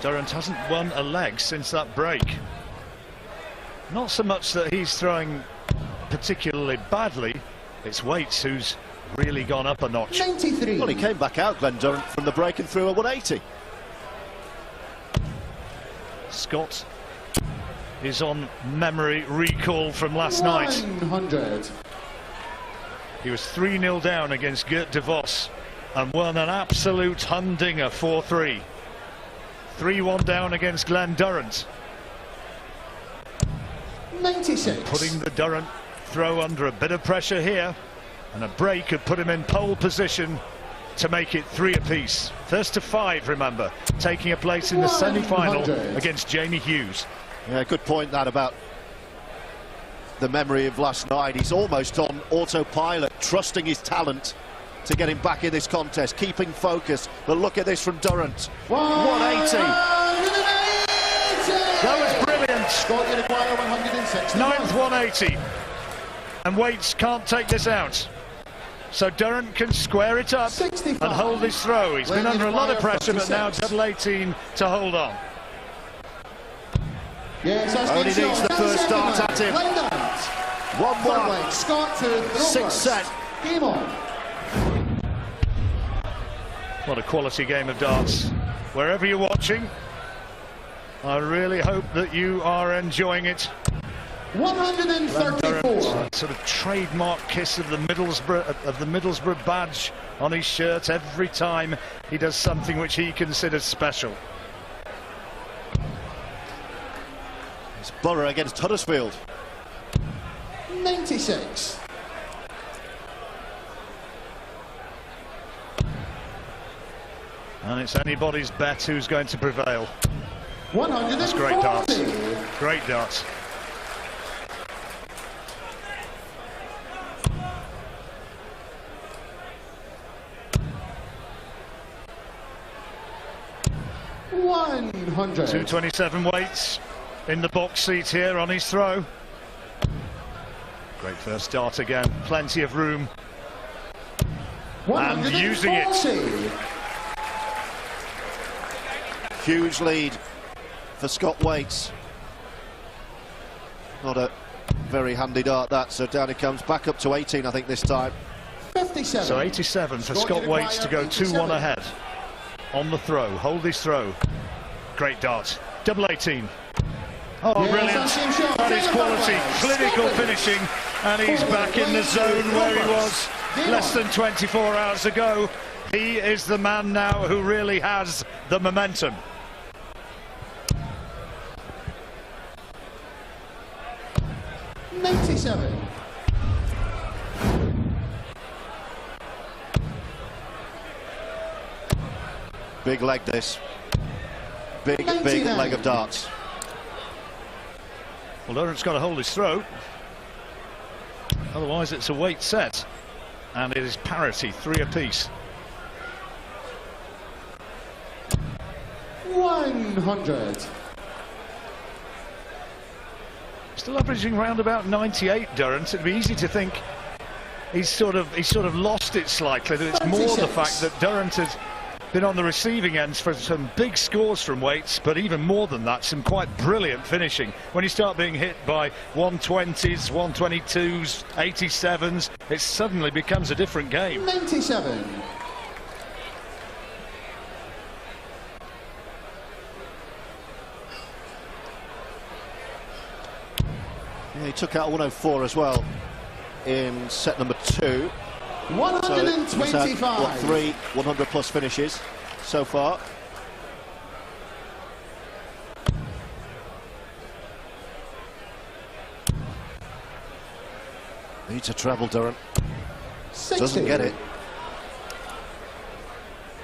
Durrant hasn't won a leg since that break. Not so much that he's throwing particularly badly, it's Weights who's really gone up a notch. 93. Well, he came back out, Glen Durrant, from the break and threw a 180. Scott is on memory recall from last night. 100. He was 3-0 down against Gert de Vos and won an absolute humdinger 4-3. 3-1 down against Glen Durrant. 96. Putting the Durrant throw under a bit of pressure here, and a break could put him in pole position to make it 3 apiece. First to 5, remember, taking a place in the semi-final against Jamie Hughes. Yeah, good point that about the memory of last night. He's almost on autopilot, trusting his talent to get him back in this contest, keeping focus. But look at this from Durrant. 180. That was brilliant. Scott, you require 160. 9th 180. And Weights can't take this out. So Durrant can square it up 65. and hold his throw. He's been under a lot of pressure, but now 56. double 18 to hold on. Yes, Only needs the first dart at him. 1-1. Scott to throw 6 first. set. Game on. What a quality game of darts. Wherever you're watching, I really hope that you are enjoying it. 134. Sort of trademark kiss of the Middlesbrough badge on his shirt every time he does something which he considers special. It's Borough against Huddersfield. 96. And it's anybody's bet who's going to prevail. 140. That's great darts. Great darts. $100. 227 Weights in the box seat here on his throw. Great first dart again. Plenty of room. And using it. Huge lead for Scott Weights. Not a very handy dart that, so down he comes, back up to 18 I think this time. 57. So 87 for Scott Weights to go 2-1 ahead on the throw. Hold his throw. Great dart. Double 18. Oh, Yes, brilliant. That is quality, clinical finishing, and he's back in the zone where he was less than 24 hours ago. He is the man now who really has the momentum. '97. Big leg this. Big leg of darts. Well, Durrant's got to hold his throat. Otherwise, it's a weight set. And it is parity, 3 apiece. 100. Still averaging around about 98, Durrant. It'd be easy to think he's sort of lost it slightly. That it's more the fact that Durrant has been on the receiving ends for some big scores from weights, but even more than that, some quite brilliant finishing. When you start being hit by 120s, 122s, 87s, it suddenly becomes a different game. 97. Yeah, he took out 104 as well in set number 2. 125. So he's had, what, 3 100-plus finishes so far. Needs a treble, Durrant. 60. Doesn't get it.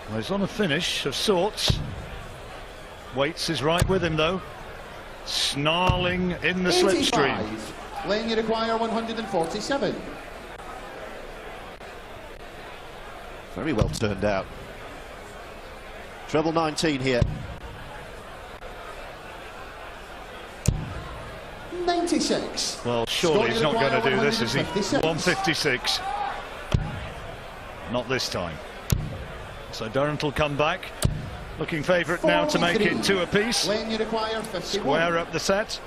Well, he's on a finish of sorts. Waits is right with him, though. Snarling in the 85. slipstream. Glen, you require 147. Very well turned out. Treble 19 here. 96. Well, surely he's not going to do this, is he? 156. Not this time. So Durrant will come back. Looking favourite now to make it 2 apiece. Glen, you require 51. Square up the set.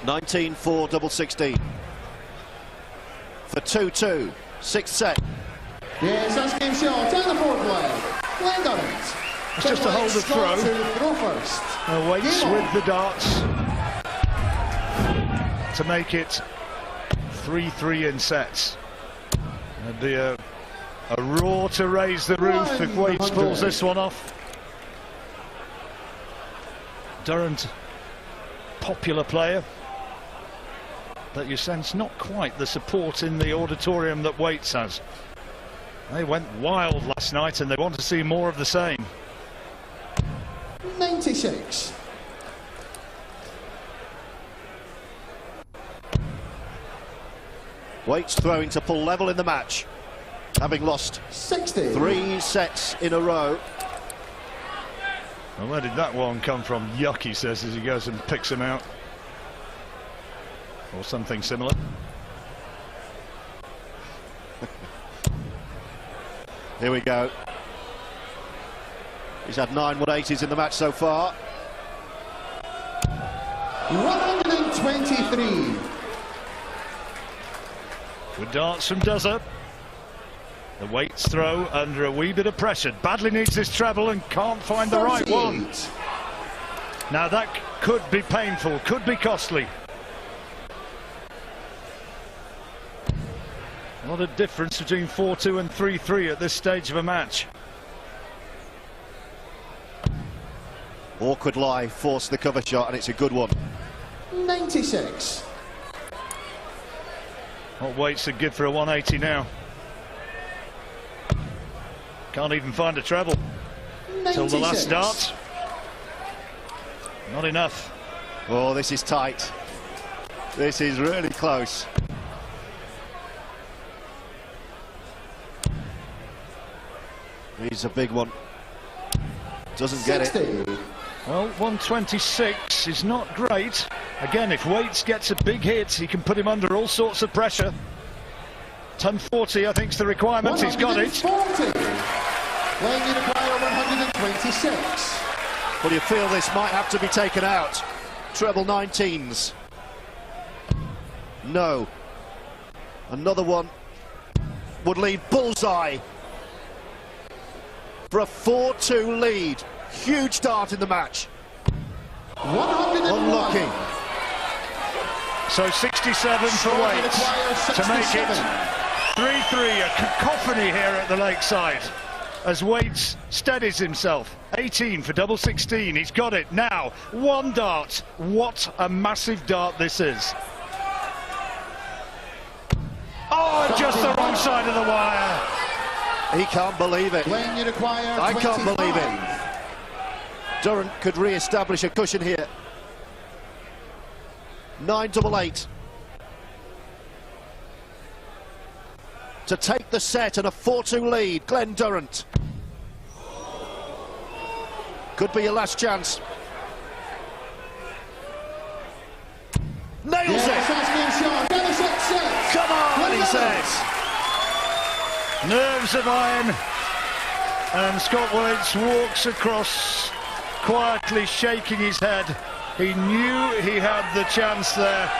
19-4, double 16. For 2-2, 6th set. Yes, that's game shot. Down the fourth leg. Glen Durrant. It's just a hold of throw. Throw first. Waits with the darts to make it 3-3 in sets. It'd be a roar to raise the roof if Waits pulls this one off. Durrant, popular player, but you sense not quite the support in the auditorium that Waits has. They went wild last night and they want to see more of the same. 96. Waits throwing to pull level in the match, having lost 60. 3 sets in a row. Well, where did that one come from? Yuck, he says as he goes and picks him out. Or something similar. Here we go. He's had 9 180s in the match so far. 123. Good darts from Duzzer. The Waits throw under a wee bit of pressure. Badly needs this treble and can't find the right one. Now that could be painful, could be costly. Not a difference between 4-2 and 3-3 at this stage of a match. Awkward lie, forced the cover shot, and it's a good one. 96. What Waits would give for a 180 now. Can't even find a treble. 96. Till the last dart. Not enough. Oh, this is tight. This is really close. He's a big one. Doesn't get 60. it. Well, 126 is not great. Again, if Waits gets a big hit, he can put him under all sorts of pressure. 1040, I think, is the requirement. He's got it. 140. Glen, you require 126. Well, you feel this might have to be taken out. Treble 19s. No. Another one would lead bullseye for a 4-2 lead. Huge start in the match. 101. Unlucky. So 67 for Waits to make it 3-3, a cacophony here at the Lakeside as Waits steadies himself. 18 for double 16, he's got it now. One dart, what a massive dart this is. Oh, just the wrong side of the wire. He can't believe it. I can't believe it. Durrant could re-establish a cushion here. 9-8. To take the set and a 4-2 lead, Glen Durrant. Could be your last chance. Nails it! Come on, he says. Nerves of iron, and Scott Waits walks across, quietly shaking his head. He knew he had the chance there,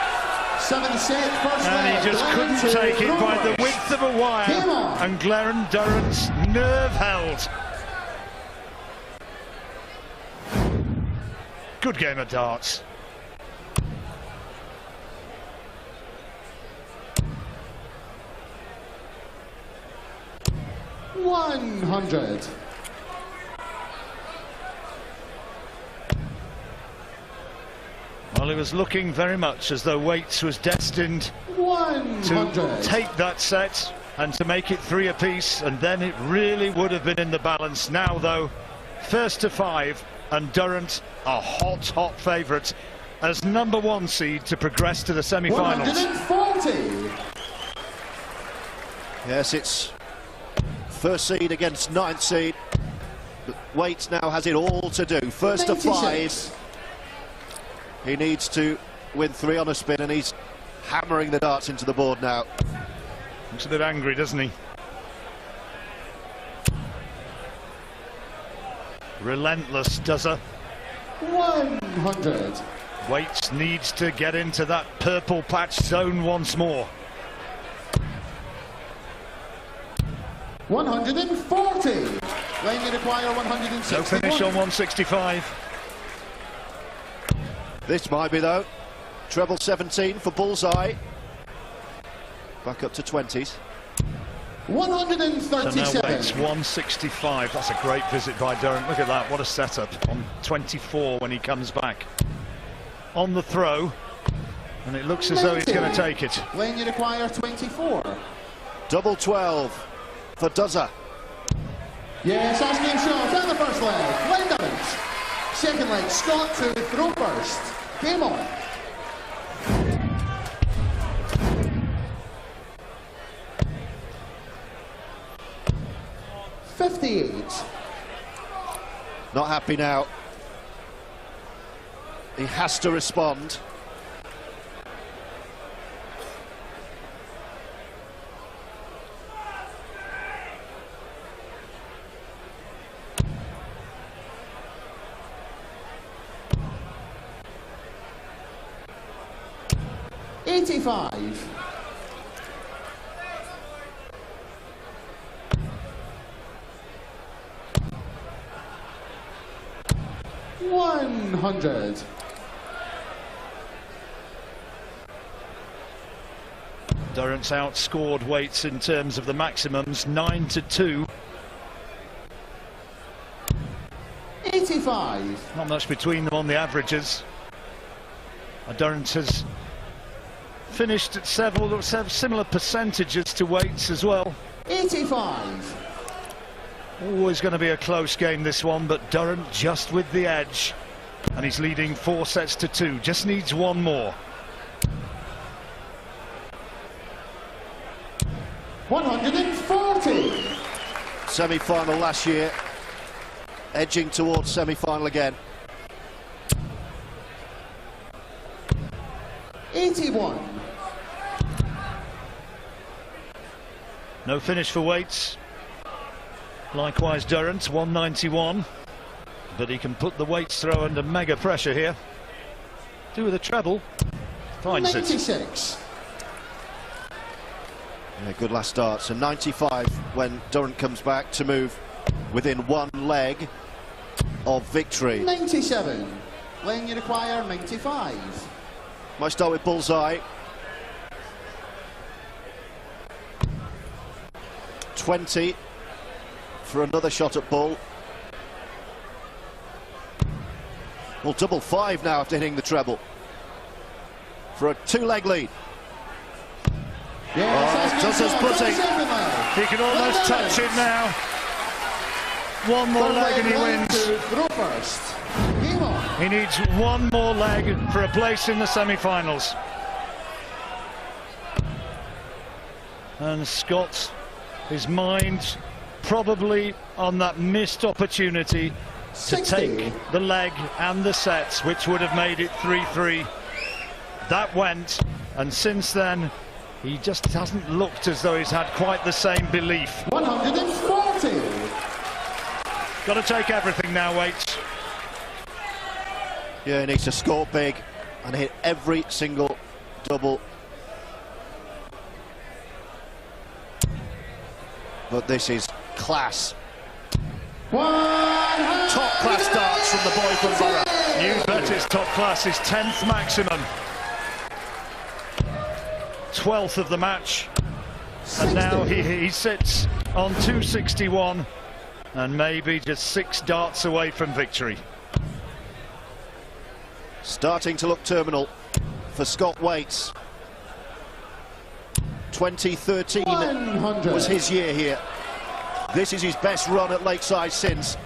and he just couldn't take it by the width of a wire, and Glen Durrant's nerve held. Good game of darts. $100. Well, it was looking very much as though Waits was destined to take that set and to make it 3 apiece, and then it really would have been in the balance. Now, though, first to 5, and Durrant a hot favourite as #1 seed to progress to the semi-finals. 140. Yes, it's first seed against 9th seed. But Waits now has it all to do. First to 5. He needs to win 3 on a spin, and he's hammering the darts into the board now. Looks a bit angry, doesn't he? Relentless, does he? 100. Waits needs to get into that purple patch zone once more. 140. Glen, you require 160. No finish on 165. This might be, though. Treble 17 for bullseye. Back up to 20s. 137. So now Waits 165. That's a great visit by Durrant. Look at that, what a setup on 24 when he comes back. On the throw, and it looks as though he's going to take it. Glen, you require 24. Double 12 for Duzza. Yes, that's game shot down the first leg. Glen Durrant. Second leg, Scott to throw first. Game on. $58. Not happy now. He has to respond. $85. $100. Durrant's outscored Waits in terms of the maximums, 9-2. 85. Not much between them on the averages. Durrant has finished at several similar percentages to Waits as well. 85. Always going to be a close game, this one, but Durrant just with the edge, and he's leading 4-2. Just needs one more. 140. Semi-final last year, edging towards semi-final again. 81. No finish for Waits. Likewise Durrant, 191. But he can put the Waits throw under mega pressure here. Do with a treble. Finds 96. Yeah, good last start. So 95 when Durrant comes back to move within one leg of victory. 97. Glen, you require 95. Might start with bullseye. 20 for another shot at bull. Well, double 5 now after hitting the treble. For a 2-leg lead. Yes, just as putting. He can almost touch it now. One more leg and he wins. Throw first. Game on. He needs one more leg for a place in the semi-finals. And Scott, his mind probably on that missed opportunity to take the leg and the sets, which would have made it 3-3. That went, and since then he just hasn't looked as though he's had quite the same belief. 140. Got to take everything now, Waits. Yeah, he needs to score big and hit every single double. But this is class. Top class darts from the boy from Borough. You bet it's top class, his 10th maximum. 12th of the match. And now he sits on 261 and maybe just 6 darts away from victory. Starting to look terminal for Scott Waits. 2013 was his year here. This is his best run at Lakeside since,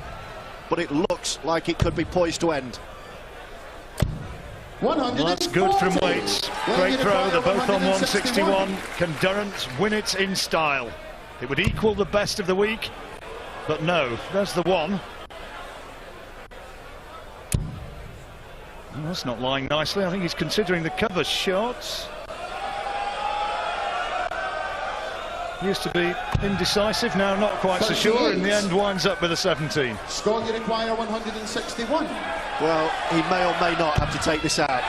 but it looks like it could be poised to end. Well, that's good from Waits. Great throw, they're both on 161. Can Durrant win it in style? It would equal the best of the week, but no, there's the one. Well, that's not lying nicely. I think he's considering the cover shots. Used to be indecisive, now not quite so sure. In the end, winds up with a 17. Scott, you require 161. Well, he may or may not have to take this out.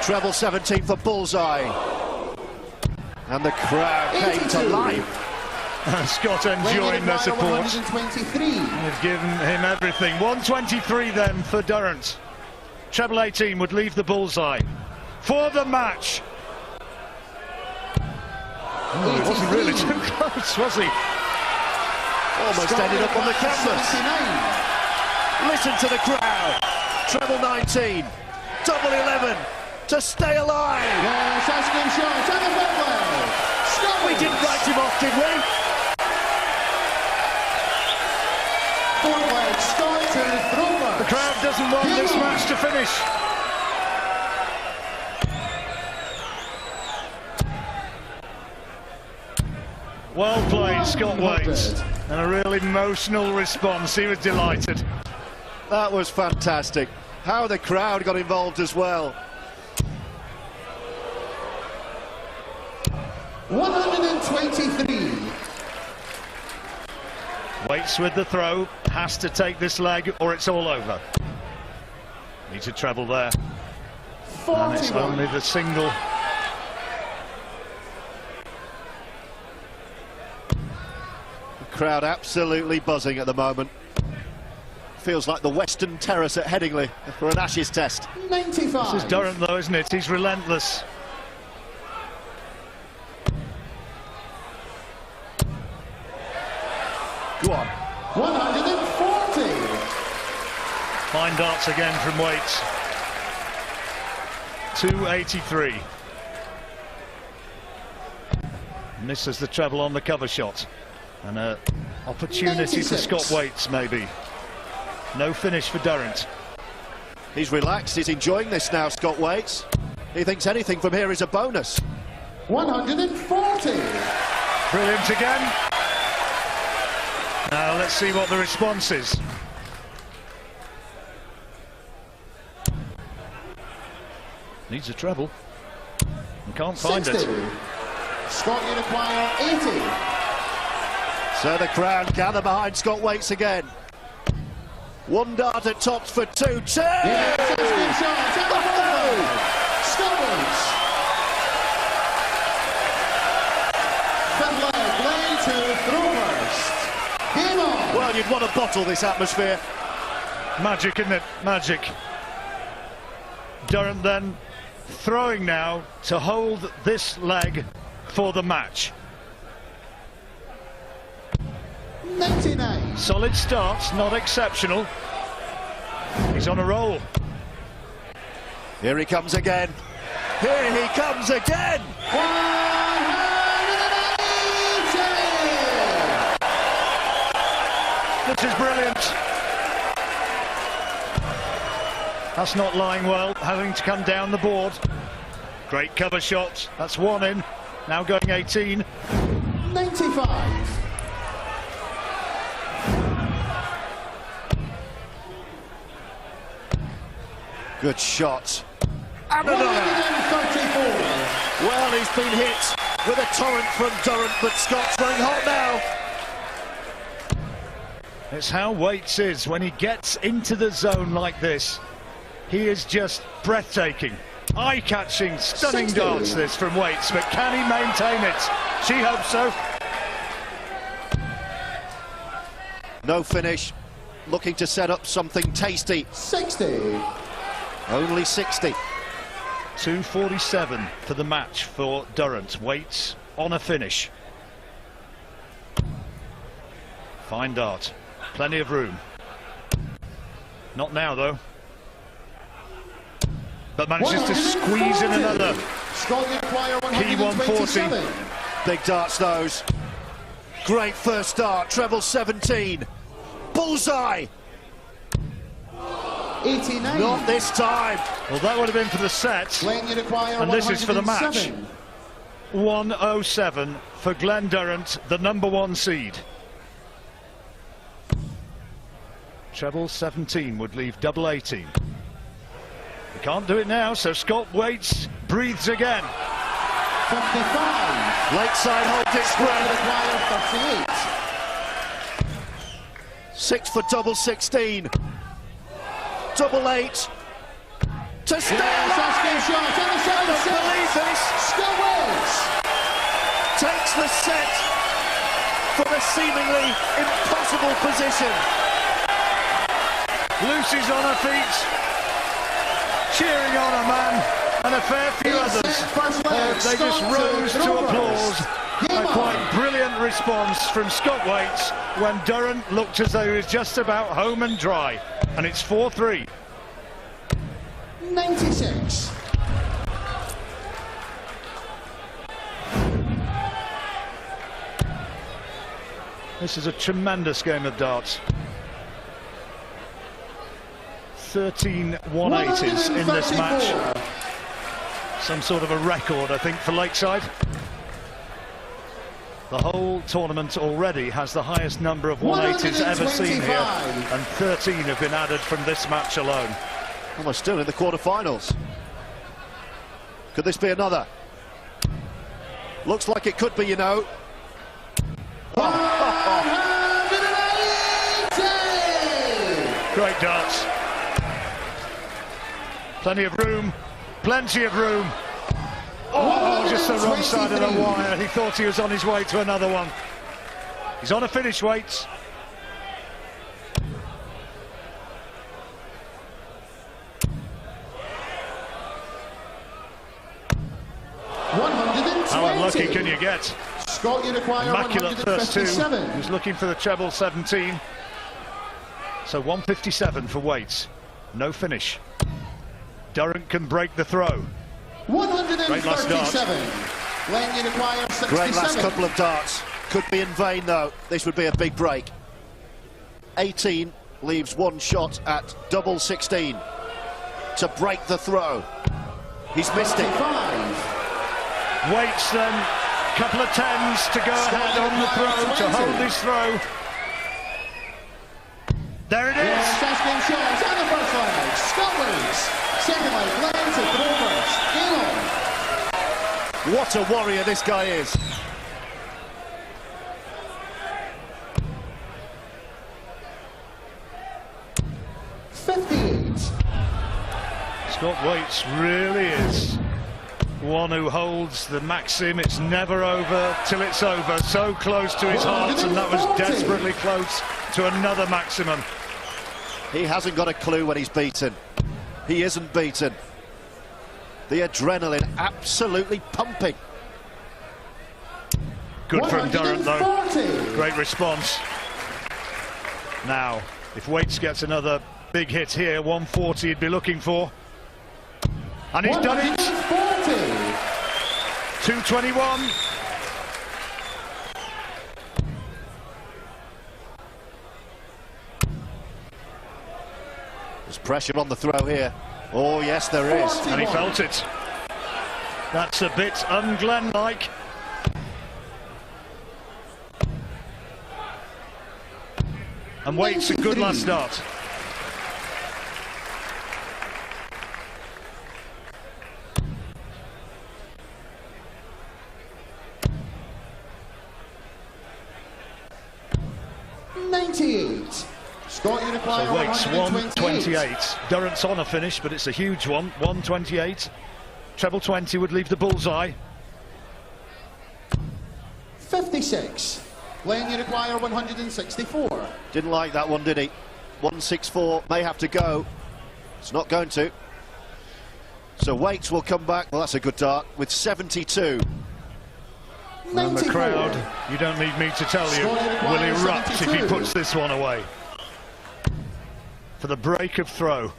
Treble 17 for bullseye. And the crowd came to life. Scott enjoying their support. 123. They've given him everything. 123 then for Durrant. Treble 18 would leave the bullseye for the match. Oh, he wasn't really too close, was he? Almost ended up on the canvas. 79. Listen to the crowd. Treble 19. Double 11 to stay alive. Yes, asking shots and a big We didn't write him off, did we? Fourth leg, Scott to throw. The crowd doesn't want this match to finish. Well played, Scott Waits, and a real emotional response. He was delighted. That was fantastic. How the crowd got involved as well. 123. Waits with the throw, has to take this leg or it's all over. Needs a treble there. 41. And it's only the single. Crowd absolutely buzzing at the moment. Feels like the Western Terrace at Headingley for an Ashes test. 95. This is Durrant though, isn't it? He's relentless. Go on. 140. Fine darts again from Waits. 283. Misses the treble on the cover shot. And an opportunity 96. for Scott Waits, maybe. No finish for Durrant. He's relaxed, he's enjoying this now, Scott Waits. He thinks anything from here is a bonus. 140. Brilliant again. Now let's see what the response is. Needs a treble. And can't find 60. it. Scott, you require 80. So the crowd gather behind Scott Waits again. One dart at tops for 2-2. Yes, that's a good shot. Scott Waits. Fifth leg, Glen to throw first. Game on. Well, you'd want to bottle this atmosphere. Magic, isn't it? Magic. Durrant then throwing now to hold this leg for the match. 99. Solid start, not exceptional. He's on a roll. Here he comes again. Here he comes again. 180. This is brilliant. That's not lying well, having to come down the board. Great cover shot. That's one in. Now going 18. 95. Good shot. And another. 134. Well, he's been hit with a torrent from Durrant, but Scott's running hot now. It's how Waits is when he gets into the zone like this. He is just breathtaking, eye-catching, stunning 60. darts this from Waits, but can he maintain it? She hopes so. No finish, looking to set up something tasty. 60. Only 60. 2:47 for the match for Durrant. Waits on a finish. Fine dart, plenty of room. Not now though. But manages to squeeze in another. Key 140. Big darts those. Great first dart, treble 17. Bullseye. 89. Not this time. Well, that would have been for the set. Glen, you require And this is for the match. 107. 107 for Glen Durrant, the #1 seed. Treble 17 would leave double 18. He can't do it now, so Scott Waits breathes again. 55. Lakeside holds its ground. Require 38. 6 for double 16. Double 8. To stay. Yes, asking shot on the side of Believe this. Scott Waits Takes the set from a seemingly impossible position. Lucy's on her feet, cheering on her man, and a fair few others. They just rose to applause. A quite brilliant response from Scott Waits when Durrant looked as though he was just about home and dry. And it's 4-3. 96. This is a tremendous game of darts. 13 180s in this match. Some sort of a record, I think, for Lakeside. The whole tournament already has the highest number of 180s ever seen here, and 13 have been added from this match alone. Well, we're still in the quarterfinals. Could this be another? Looks like it could be, you know. 180. Great darts. Plenty of room, plenty of room. Oh, just the wrong side of the wire. He thought he was on his way to another one. He's on a finish, Waits. How unlucky can you get? Scott, you require Immaculate first two. 157. He was looking for the treble 17. So 157 for Waits. No finish. Durrant can break the throw. 137. Glen, you require 67. Great last couple of darts. Could be in vain though. This would be a big break. 18 leaves one shot at double 16 to break the throw. He's missed it. 55. Waits then, couple of 10s to go ahead on the throw, to hold his throw. There it is. Yes, asking shots on the first leg. Scott Waits. Second leg, Glen to throw first. Game on. What a warrior this guy is. Scott Waits really is one who holds the maxim, it's never over till it's over. So close to his heart, and that was desperately close to another maximum. He hasn't got a clue when he's beaten. He isn't beaten. The adrenaline absolutely pumping. Good from Durrant, though. Great response. Now, if Waits gets another big hit here, 140 he'd be looking for. And he's done it. 221. There's pressure on the throw here. Oh, yes, there is. And he felt it. That's a bit un-Glen-like. And Waits a good last start. Scott Unifier, so Waits 128. Durrant's on a finish, but it's a huge one. 128. Treble 20 would leave the bullseye. 56. Glen Unifier 164. Didn't like that one, did he? 164 may have to go. It's not going to. So Waits will come back. Well, that's a good dart with 72. And the crowd, you don't need me to tell you, will erupt if he puts this one away. For the break of throw.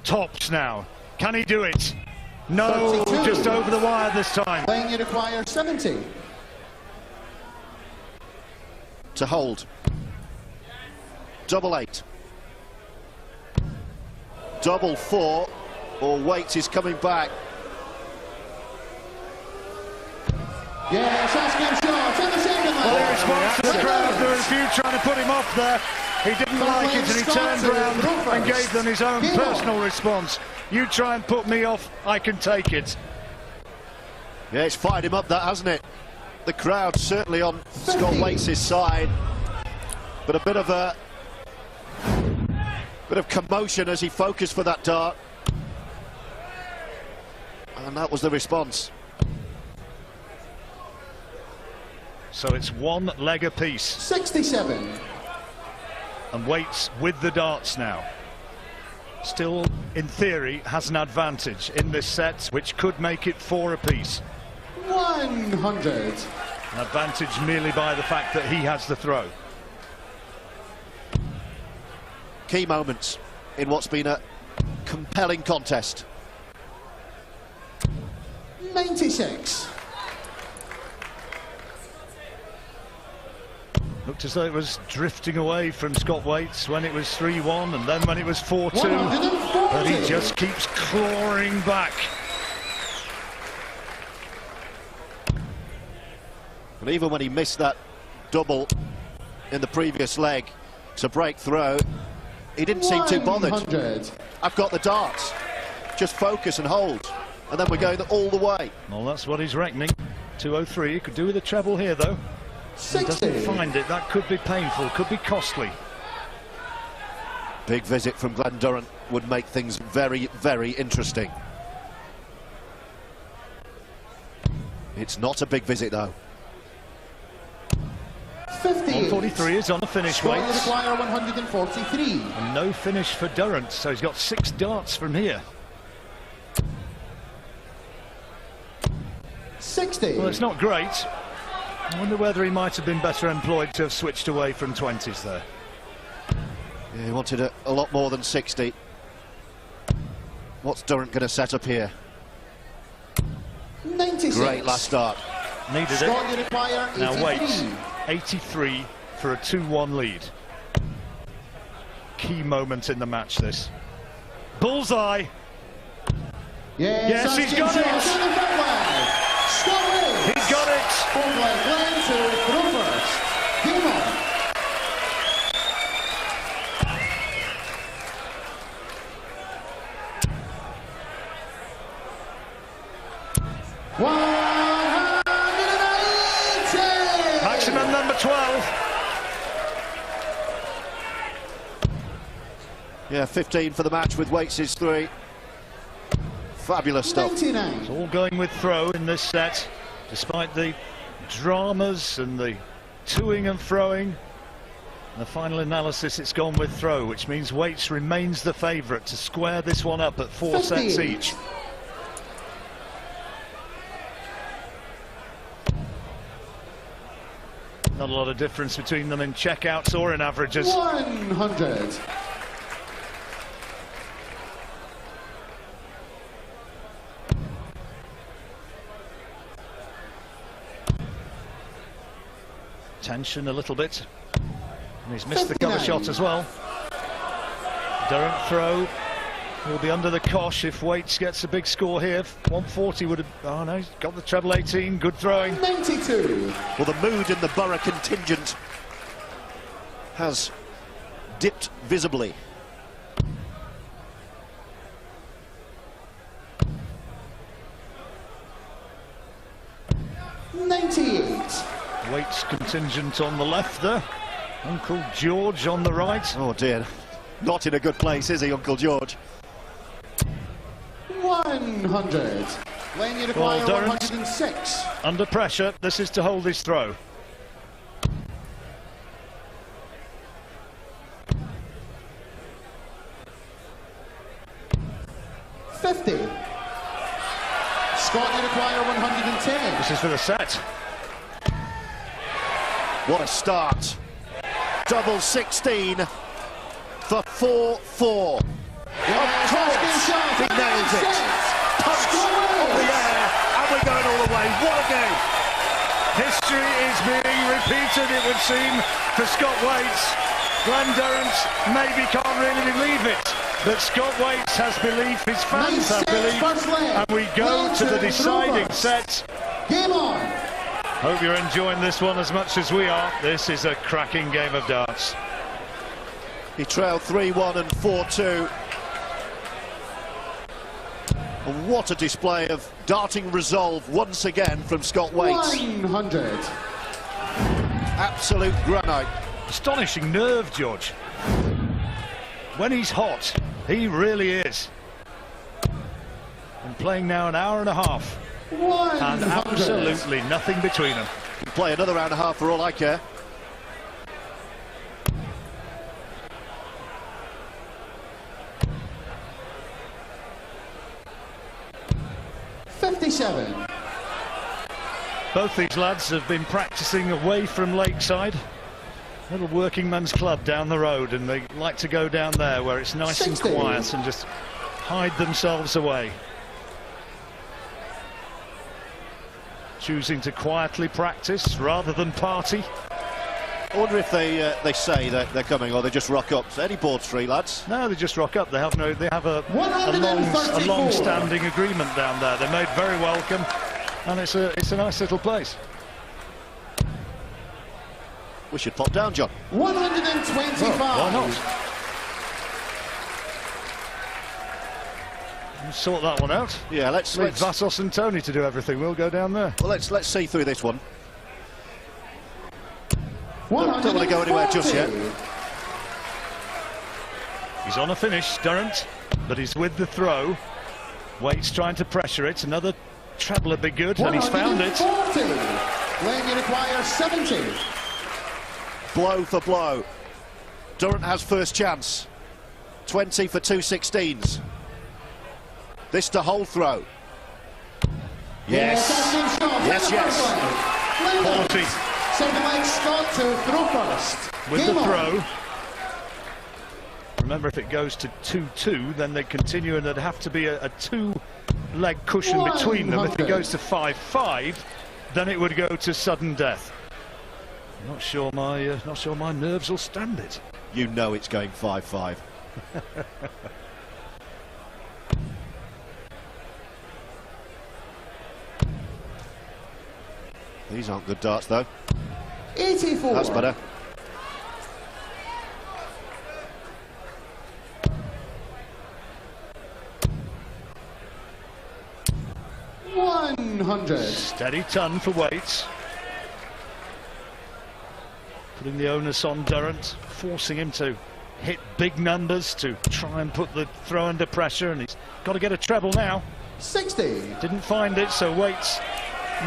Tops now. Can he do it? No, 32. Just over the wire this time. Glen Unifier 70. To hold. Double 8. Double 4. Or Waits is coming back. Yes, asking shots in the second leg. Well, in response to the crowd, there were a few trying to put him off there. He didn't like it and he turned around and gave them his own personal response. You try and put me off, I can take it. Yeah, it's fired him up, that, hasn't it? The crowd certainly on Scott Waits' side, but a bit of commotion as he focused for that dart, and that was the response. So it's one leg apiece. 67. And Waits with the darts now. Still, in theory, has an advantage in this set, which could make it 4 apiece. 100. An advantage merely by the fact that he has the throw. Key moments in what's been a compelling contest. 96. Looked as though it was drifting away from Scott Waits when it was 3-1 and then when it was 4-2. But he just keeps clawing back. And even when he missed that double in the previous leg to break throw, he didn't seem too bothered. I've got the darts. Just focus and hold. And then we're going all the way. Well, that's what he's reckoning. 203. He could do with a treble here, though. He doesn't find it. That could be painful, could be costly. Big visit from Glen Durrant would make things very, very interesting. It's not a big visit, though. 143 is on the finish, Waits. 143. And no finish for Durrant, so he's got 6 darts from here. 60. Well, it's not great. I wonder whether he might have been better employed to have switched away from 20s there. Yeah, he wanted a lot more than 60. What's Durrant going to set up here? 96. Great last start. Needed it. Now Waits, 83 for a 2-1 lead. Key moment in the match, this. Bullseye. Yes, he's got it. He's got it. Glen to throw first. Game on. Maximum number 12. Yeah, 15 for the match with Waits' 3. Fabulous stuff. 99. It's all going with throw in this set, despite the dramas and the toing and froing. In the final analysis, it's gone with throw, which means Waits remains the favourite to square this one up at 4 sets each. Not a lot of difference between them in checkouts or in averages. 100. Tension a little bit. And he's missed the cover shot as well. Durrant throw will be under the cosh if Waits gets a big score here. 140 would have... Oh no, he's got the treble 18. Good throwing. 92. Well, the mood in the Borough contingent has dipped visibly. Waits contingent on the left there. Uncle George on the right. Oh dear, not in a good place, is he, Uncle George? 100. Glen, you require 106. Under pressure, this is to hold his throw. $50. Scott, you require 110. This is for the set. What a start. Double 16 for 4-4. Of course, he nails it. Punch on the air, and we're going all the way. What a game. History is being repeated, it would seem, for Scott Waits. Glen Durrant maybe can't really believe it, but Scott Waits has belief, his fans have belief, and we go to the deciding set. Game on. Hope you're enjoying this one as much as we are. This is a cracking game of darts. He trailed 3-1 and 4-2. And what a display of darting resolve once again from Scott Waits. 100. Absolute granite. Astonishing nerve, George. When he's hot, he really is. And playing now an hour and a half. 100. And absolutely nothing between them. Can play another round and a half for all I care. $57. Both these lads have been practicing away from Lakeside. Little working man's club down the road, and they like to go down there where it's nice 60. and quiet and just hide themselves away. Choosing to quietly practice rather than party. I wonder if they say that they're coming or they just rock up. So any boards free, lads? No, they just rock up. They have no. They have a 134. long-standing agreement down there. They're made very welcome, and it's a nice little place. We should pop down, John. 125. Well, why not? We'll sort that one out. Yeah, let's Vassos and Tony to do everything. We'll go down there. Well, let's see through this one. Don't want to go anywhere just yet. He's on a finish, Durrant, but he's with the throw. Waits trying to pressure it. Another treble would be good, and he's found it. Glen, you require 70. Blow for blow. Durrant has first chance. 20 for 216s. This to hold throw. Yes. Yes, yes. Quality. Second leg, Scott to throw first. With the throw. Remember, if it goes to 2-2, then they continue, and there'd have to be a two-leg cushion between them. If it goes to 5-5, then it would go to sudden death. Not sure my nerves will stand it. You know it's going 5-5. These aren't good darts, though. 84. That's better. $100. Steady ton for Waits. Putting the onus on Durrant, forcing him to hit big numbers to try and put the throw under pressure, and he's got to get a treble now. 60. Didn't find it, so Waits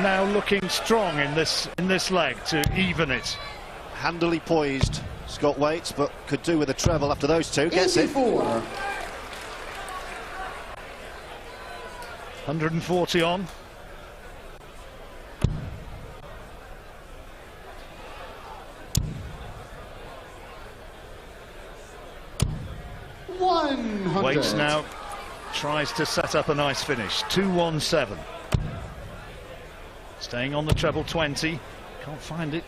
now looking strong in this leg to even it. Handily poised, Scott Waits, but could do with a treble after those two. Gets 84. it. 140 on. 100. Waits now tries to set up a nice finish. 2-1-7. Staying on the treble 20. Can't find it.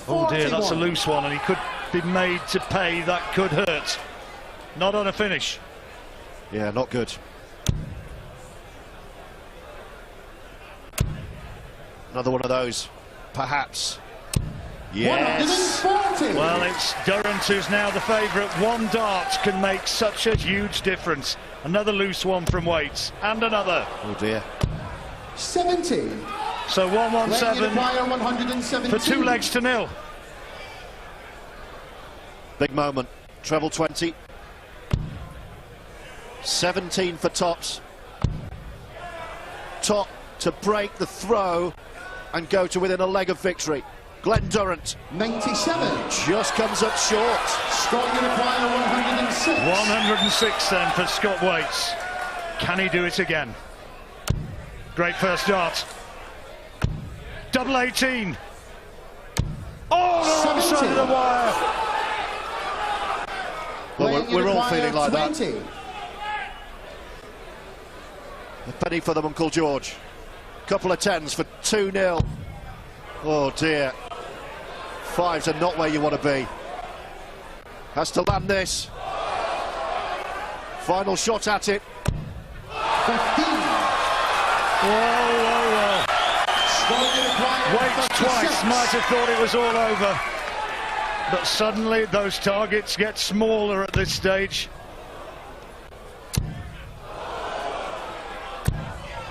Oh dear, that's a loose one, and he could be made to pay. That could hurt. Not on a finish. Yeah, not good. Another one of those, perhaps. Yes. 140. Well, it's Durrant who's now the favourite. One dart can make such a huge difference. Another loose one from Waits, and another. Oh dear. 70. So 1-1-7 117. for 2 legs to nil. Big moment. Treble 20. 17 for tops. Top to break the throw and go to within a leg of victory. Glen Durrant 97. just comes up short. Scott, you require 106. 106 then for Scott Waits. Can he do it again? Great first dart. Double 18. Oh, the wrong side of the wire. Well, we're all feeling like 20. that. A penny for them, Uncle George. Couple of 10s for 2-0. Oh dear. 5s are not where you want to be. Has to land this. Final shot at it. 15. Whoa. Scott, you require Waits 36. twice, might have thought it was all over. But suddenly those targets get smaller at this stage.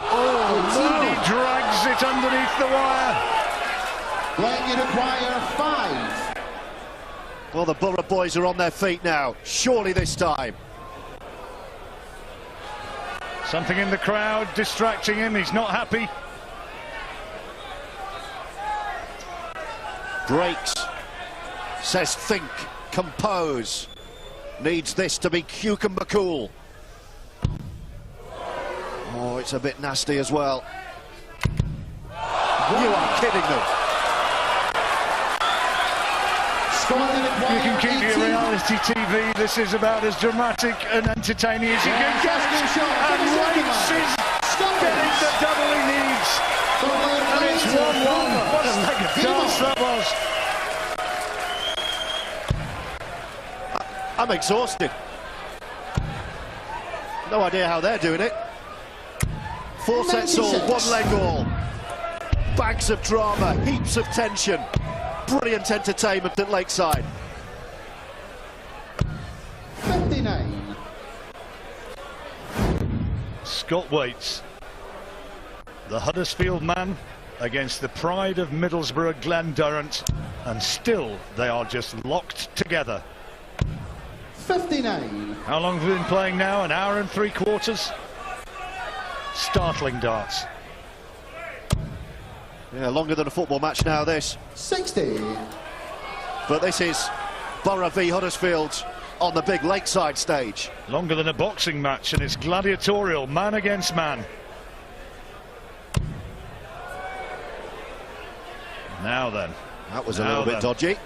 He drags it underneath the wire. Glen, you require 5. Well, the Borough boys are on their feet now. Surely this time. Something in the crowd distracting him. He's not happy. Breaks. Says think, compose. Needs this to be cucumber cool. Oh, it's a bit nasty as well. You are kidding them. You can keep your reality TV. This is about as dramatic and entertaining as you can get. And Waits is getting the double he needs. And it's 1-1. What a leg of dance that was. I'm exhausted. No idea how they're doing it. 4 sets all, 1 leg all. Bags of drama, heaps of tension. Brilliant entertainment at Lakeside. 59. Scott Waits, the Huddersfield man, against the pride of Middlesbrough, Glen Durrant, and still they are just locked together. 59. How long have we been playing now? An hour and 3/4. Startling darts. Yeah, longer than a football match now, this. 60. But this is Borough v Huddersfield on the big Lakeside stage. Longer than a boxing match, and it's gladiatorial, man against man. Now then. That was a little bit dodgy.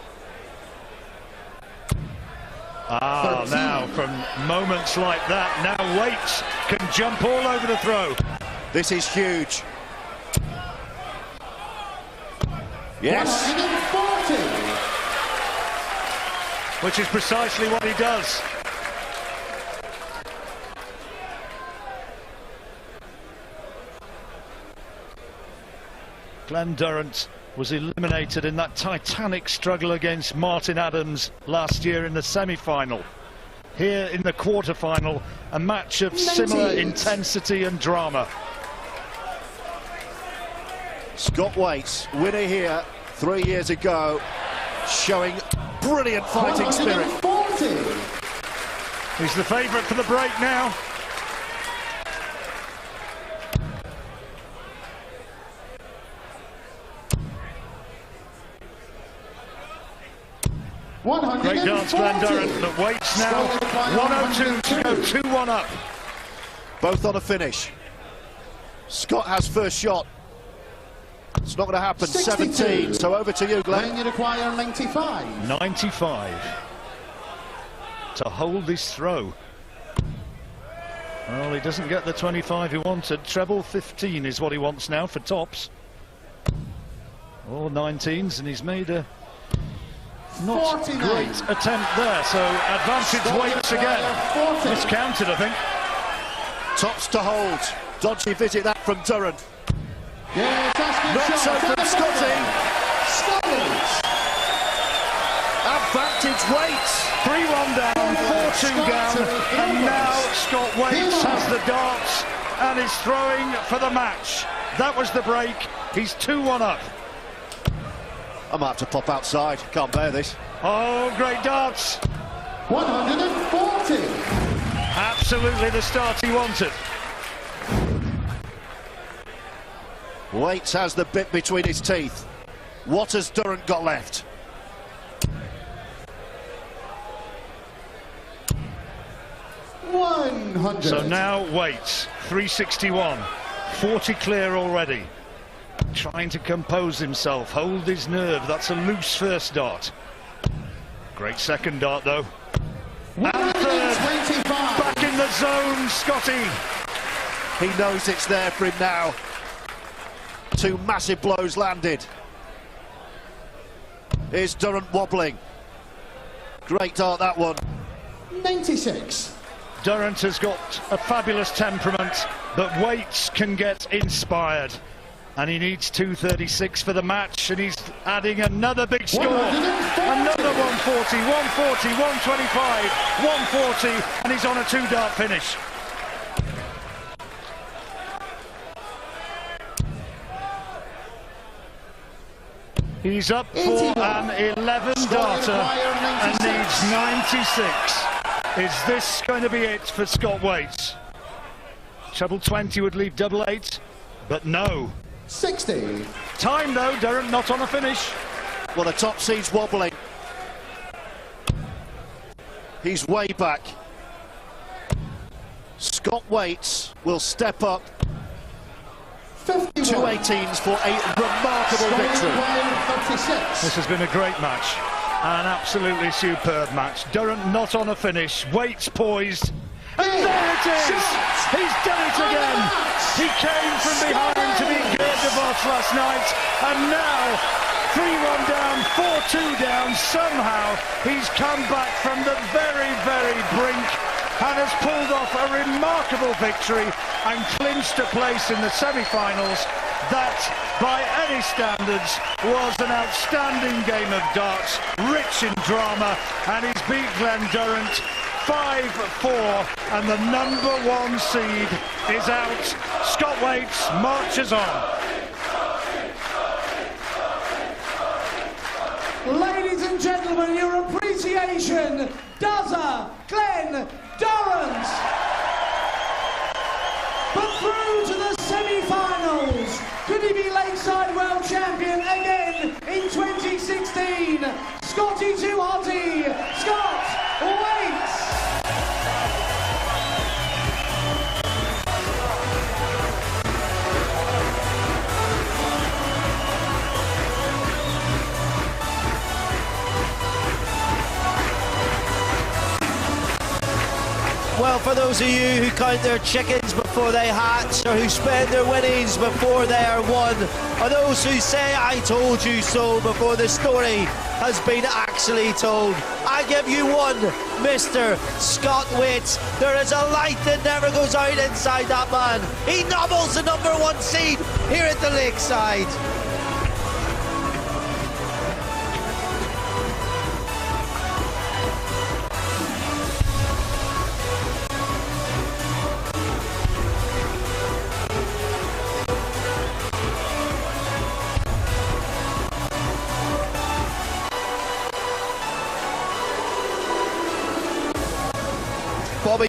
Ah, 13. now from moments like that, now Waits can jump all over the throw. This is huge. Yes. 140. Which is precisely what he does. Glen Durrant was eliminated in that titanic struggle against Martin Adams last year in the semi-final. Here in the quarter-final, a match of similar intensity and drama. Scott Waits, winner here 3 years ago, showing brilliant fighting spirit. 140. He's the favourite for the break now. Great dance, Glen Durrant, that Waits now 102 to go 2-1 up. Both on a finish. Scott has first shot. It's not going to happen. 62. 17. So over to you, Glen. Then you require 95. 95 to hold this throw. Well, he doesn't get the 25 he wanted. Treble 15 is what he wants now for tops. Or 19s, and he's made a not 49. great attempt there. So advantage weights again. Miscounted, I think. Tops to hold. Dodgy visit that from Durrant. Yeah, it's asking Not so shot. from Scotty. Scotty. Advantage weights. 3-1 down, 4-2 down, and now Scott Waits has the darts and is throwing for the match. That was the break. He's 2-1 up. I might have to pop outside. Can't bear this. Oh, great darts. 140. Absolutely the start he wanted. Waits has the bit between his teeth. What has Durrant got left? So now Waits, 361, 40 clear already. Trying to compose himself, hold his nerve. That's a loose first dart. Great second dart though. And third, back in the zone, Scotty. He knows it's there for him now. Two massive blows landed. Here's Durrant wobbling. Great dart, that one. 96. Durrant has got a fabulous temperament, but Waits can get inspired. And he needs 236 for the match, and he's adding another big score. Another 140, 140, 125, 140, and he's on a 2-dart finish. He's up for an 11-darter and needs 96. Is this going to be it for Scott Waits? Treble 20 would leave double 8, but no. 60. Time though, Durrant not on a finish. Well, the top seed's wobbling. He's way back. Scott Waits will step up. 51. 2 18s for a remarkable victory. 36. This has been a great match. An absolutely superb match. Durrant not on a finish. Waits poised. And there it is! He's done it again! He came from behind to beat Gerdevos last night, and now 3-1 down, 4-2 down. Somehow he's come back from the very, very brink and has pulled off a remarkable victory and clinched a place in the semi-finals. That, by any standards, was an outstanding game of darts, rich in drama, and he's beat Glen Durrant 5-4, and the #1 seed is out. Scott Waits marches on. Ladies and gentlemen, your appreciation does Glen Durrant. But through to the semi-finals. Could he be Lakeside World Champion again in 2016? Scotty too hotty. Scott Waits. Well, for those of you who count their chickens before they hatch, or who spend their winnings before they are won, or those who say "I told you so" before the story has been actually told, I give you one, Mr. Scott Waits. There is a light that never goes out inside that man. He nobbles the #1 seed here at the Lakeside.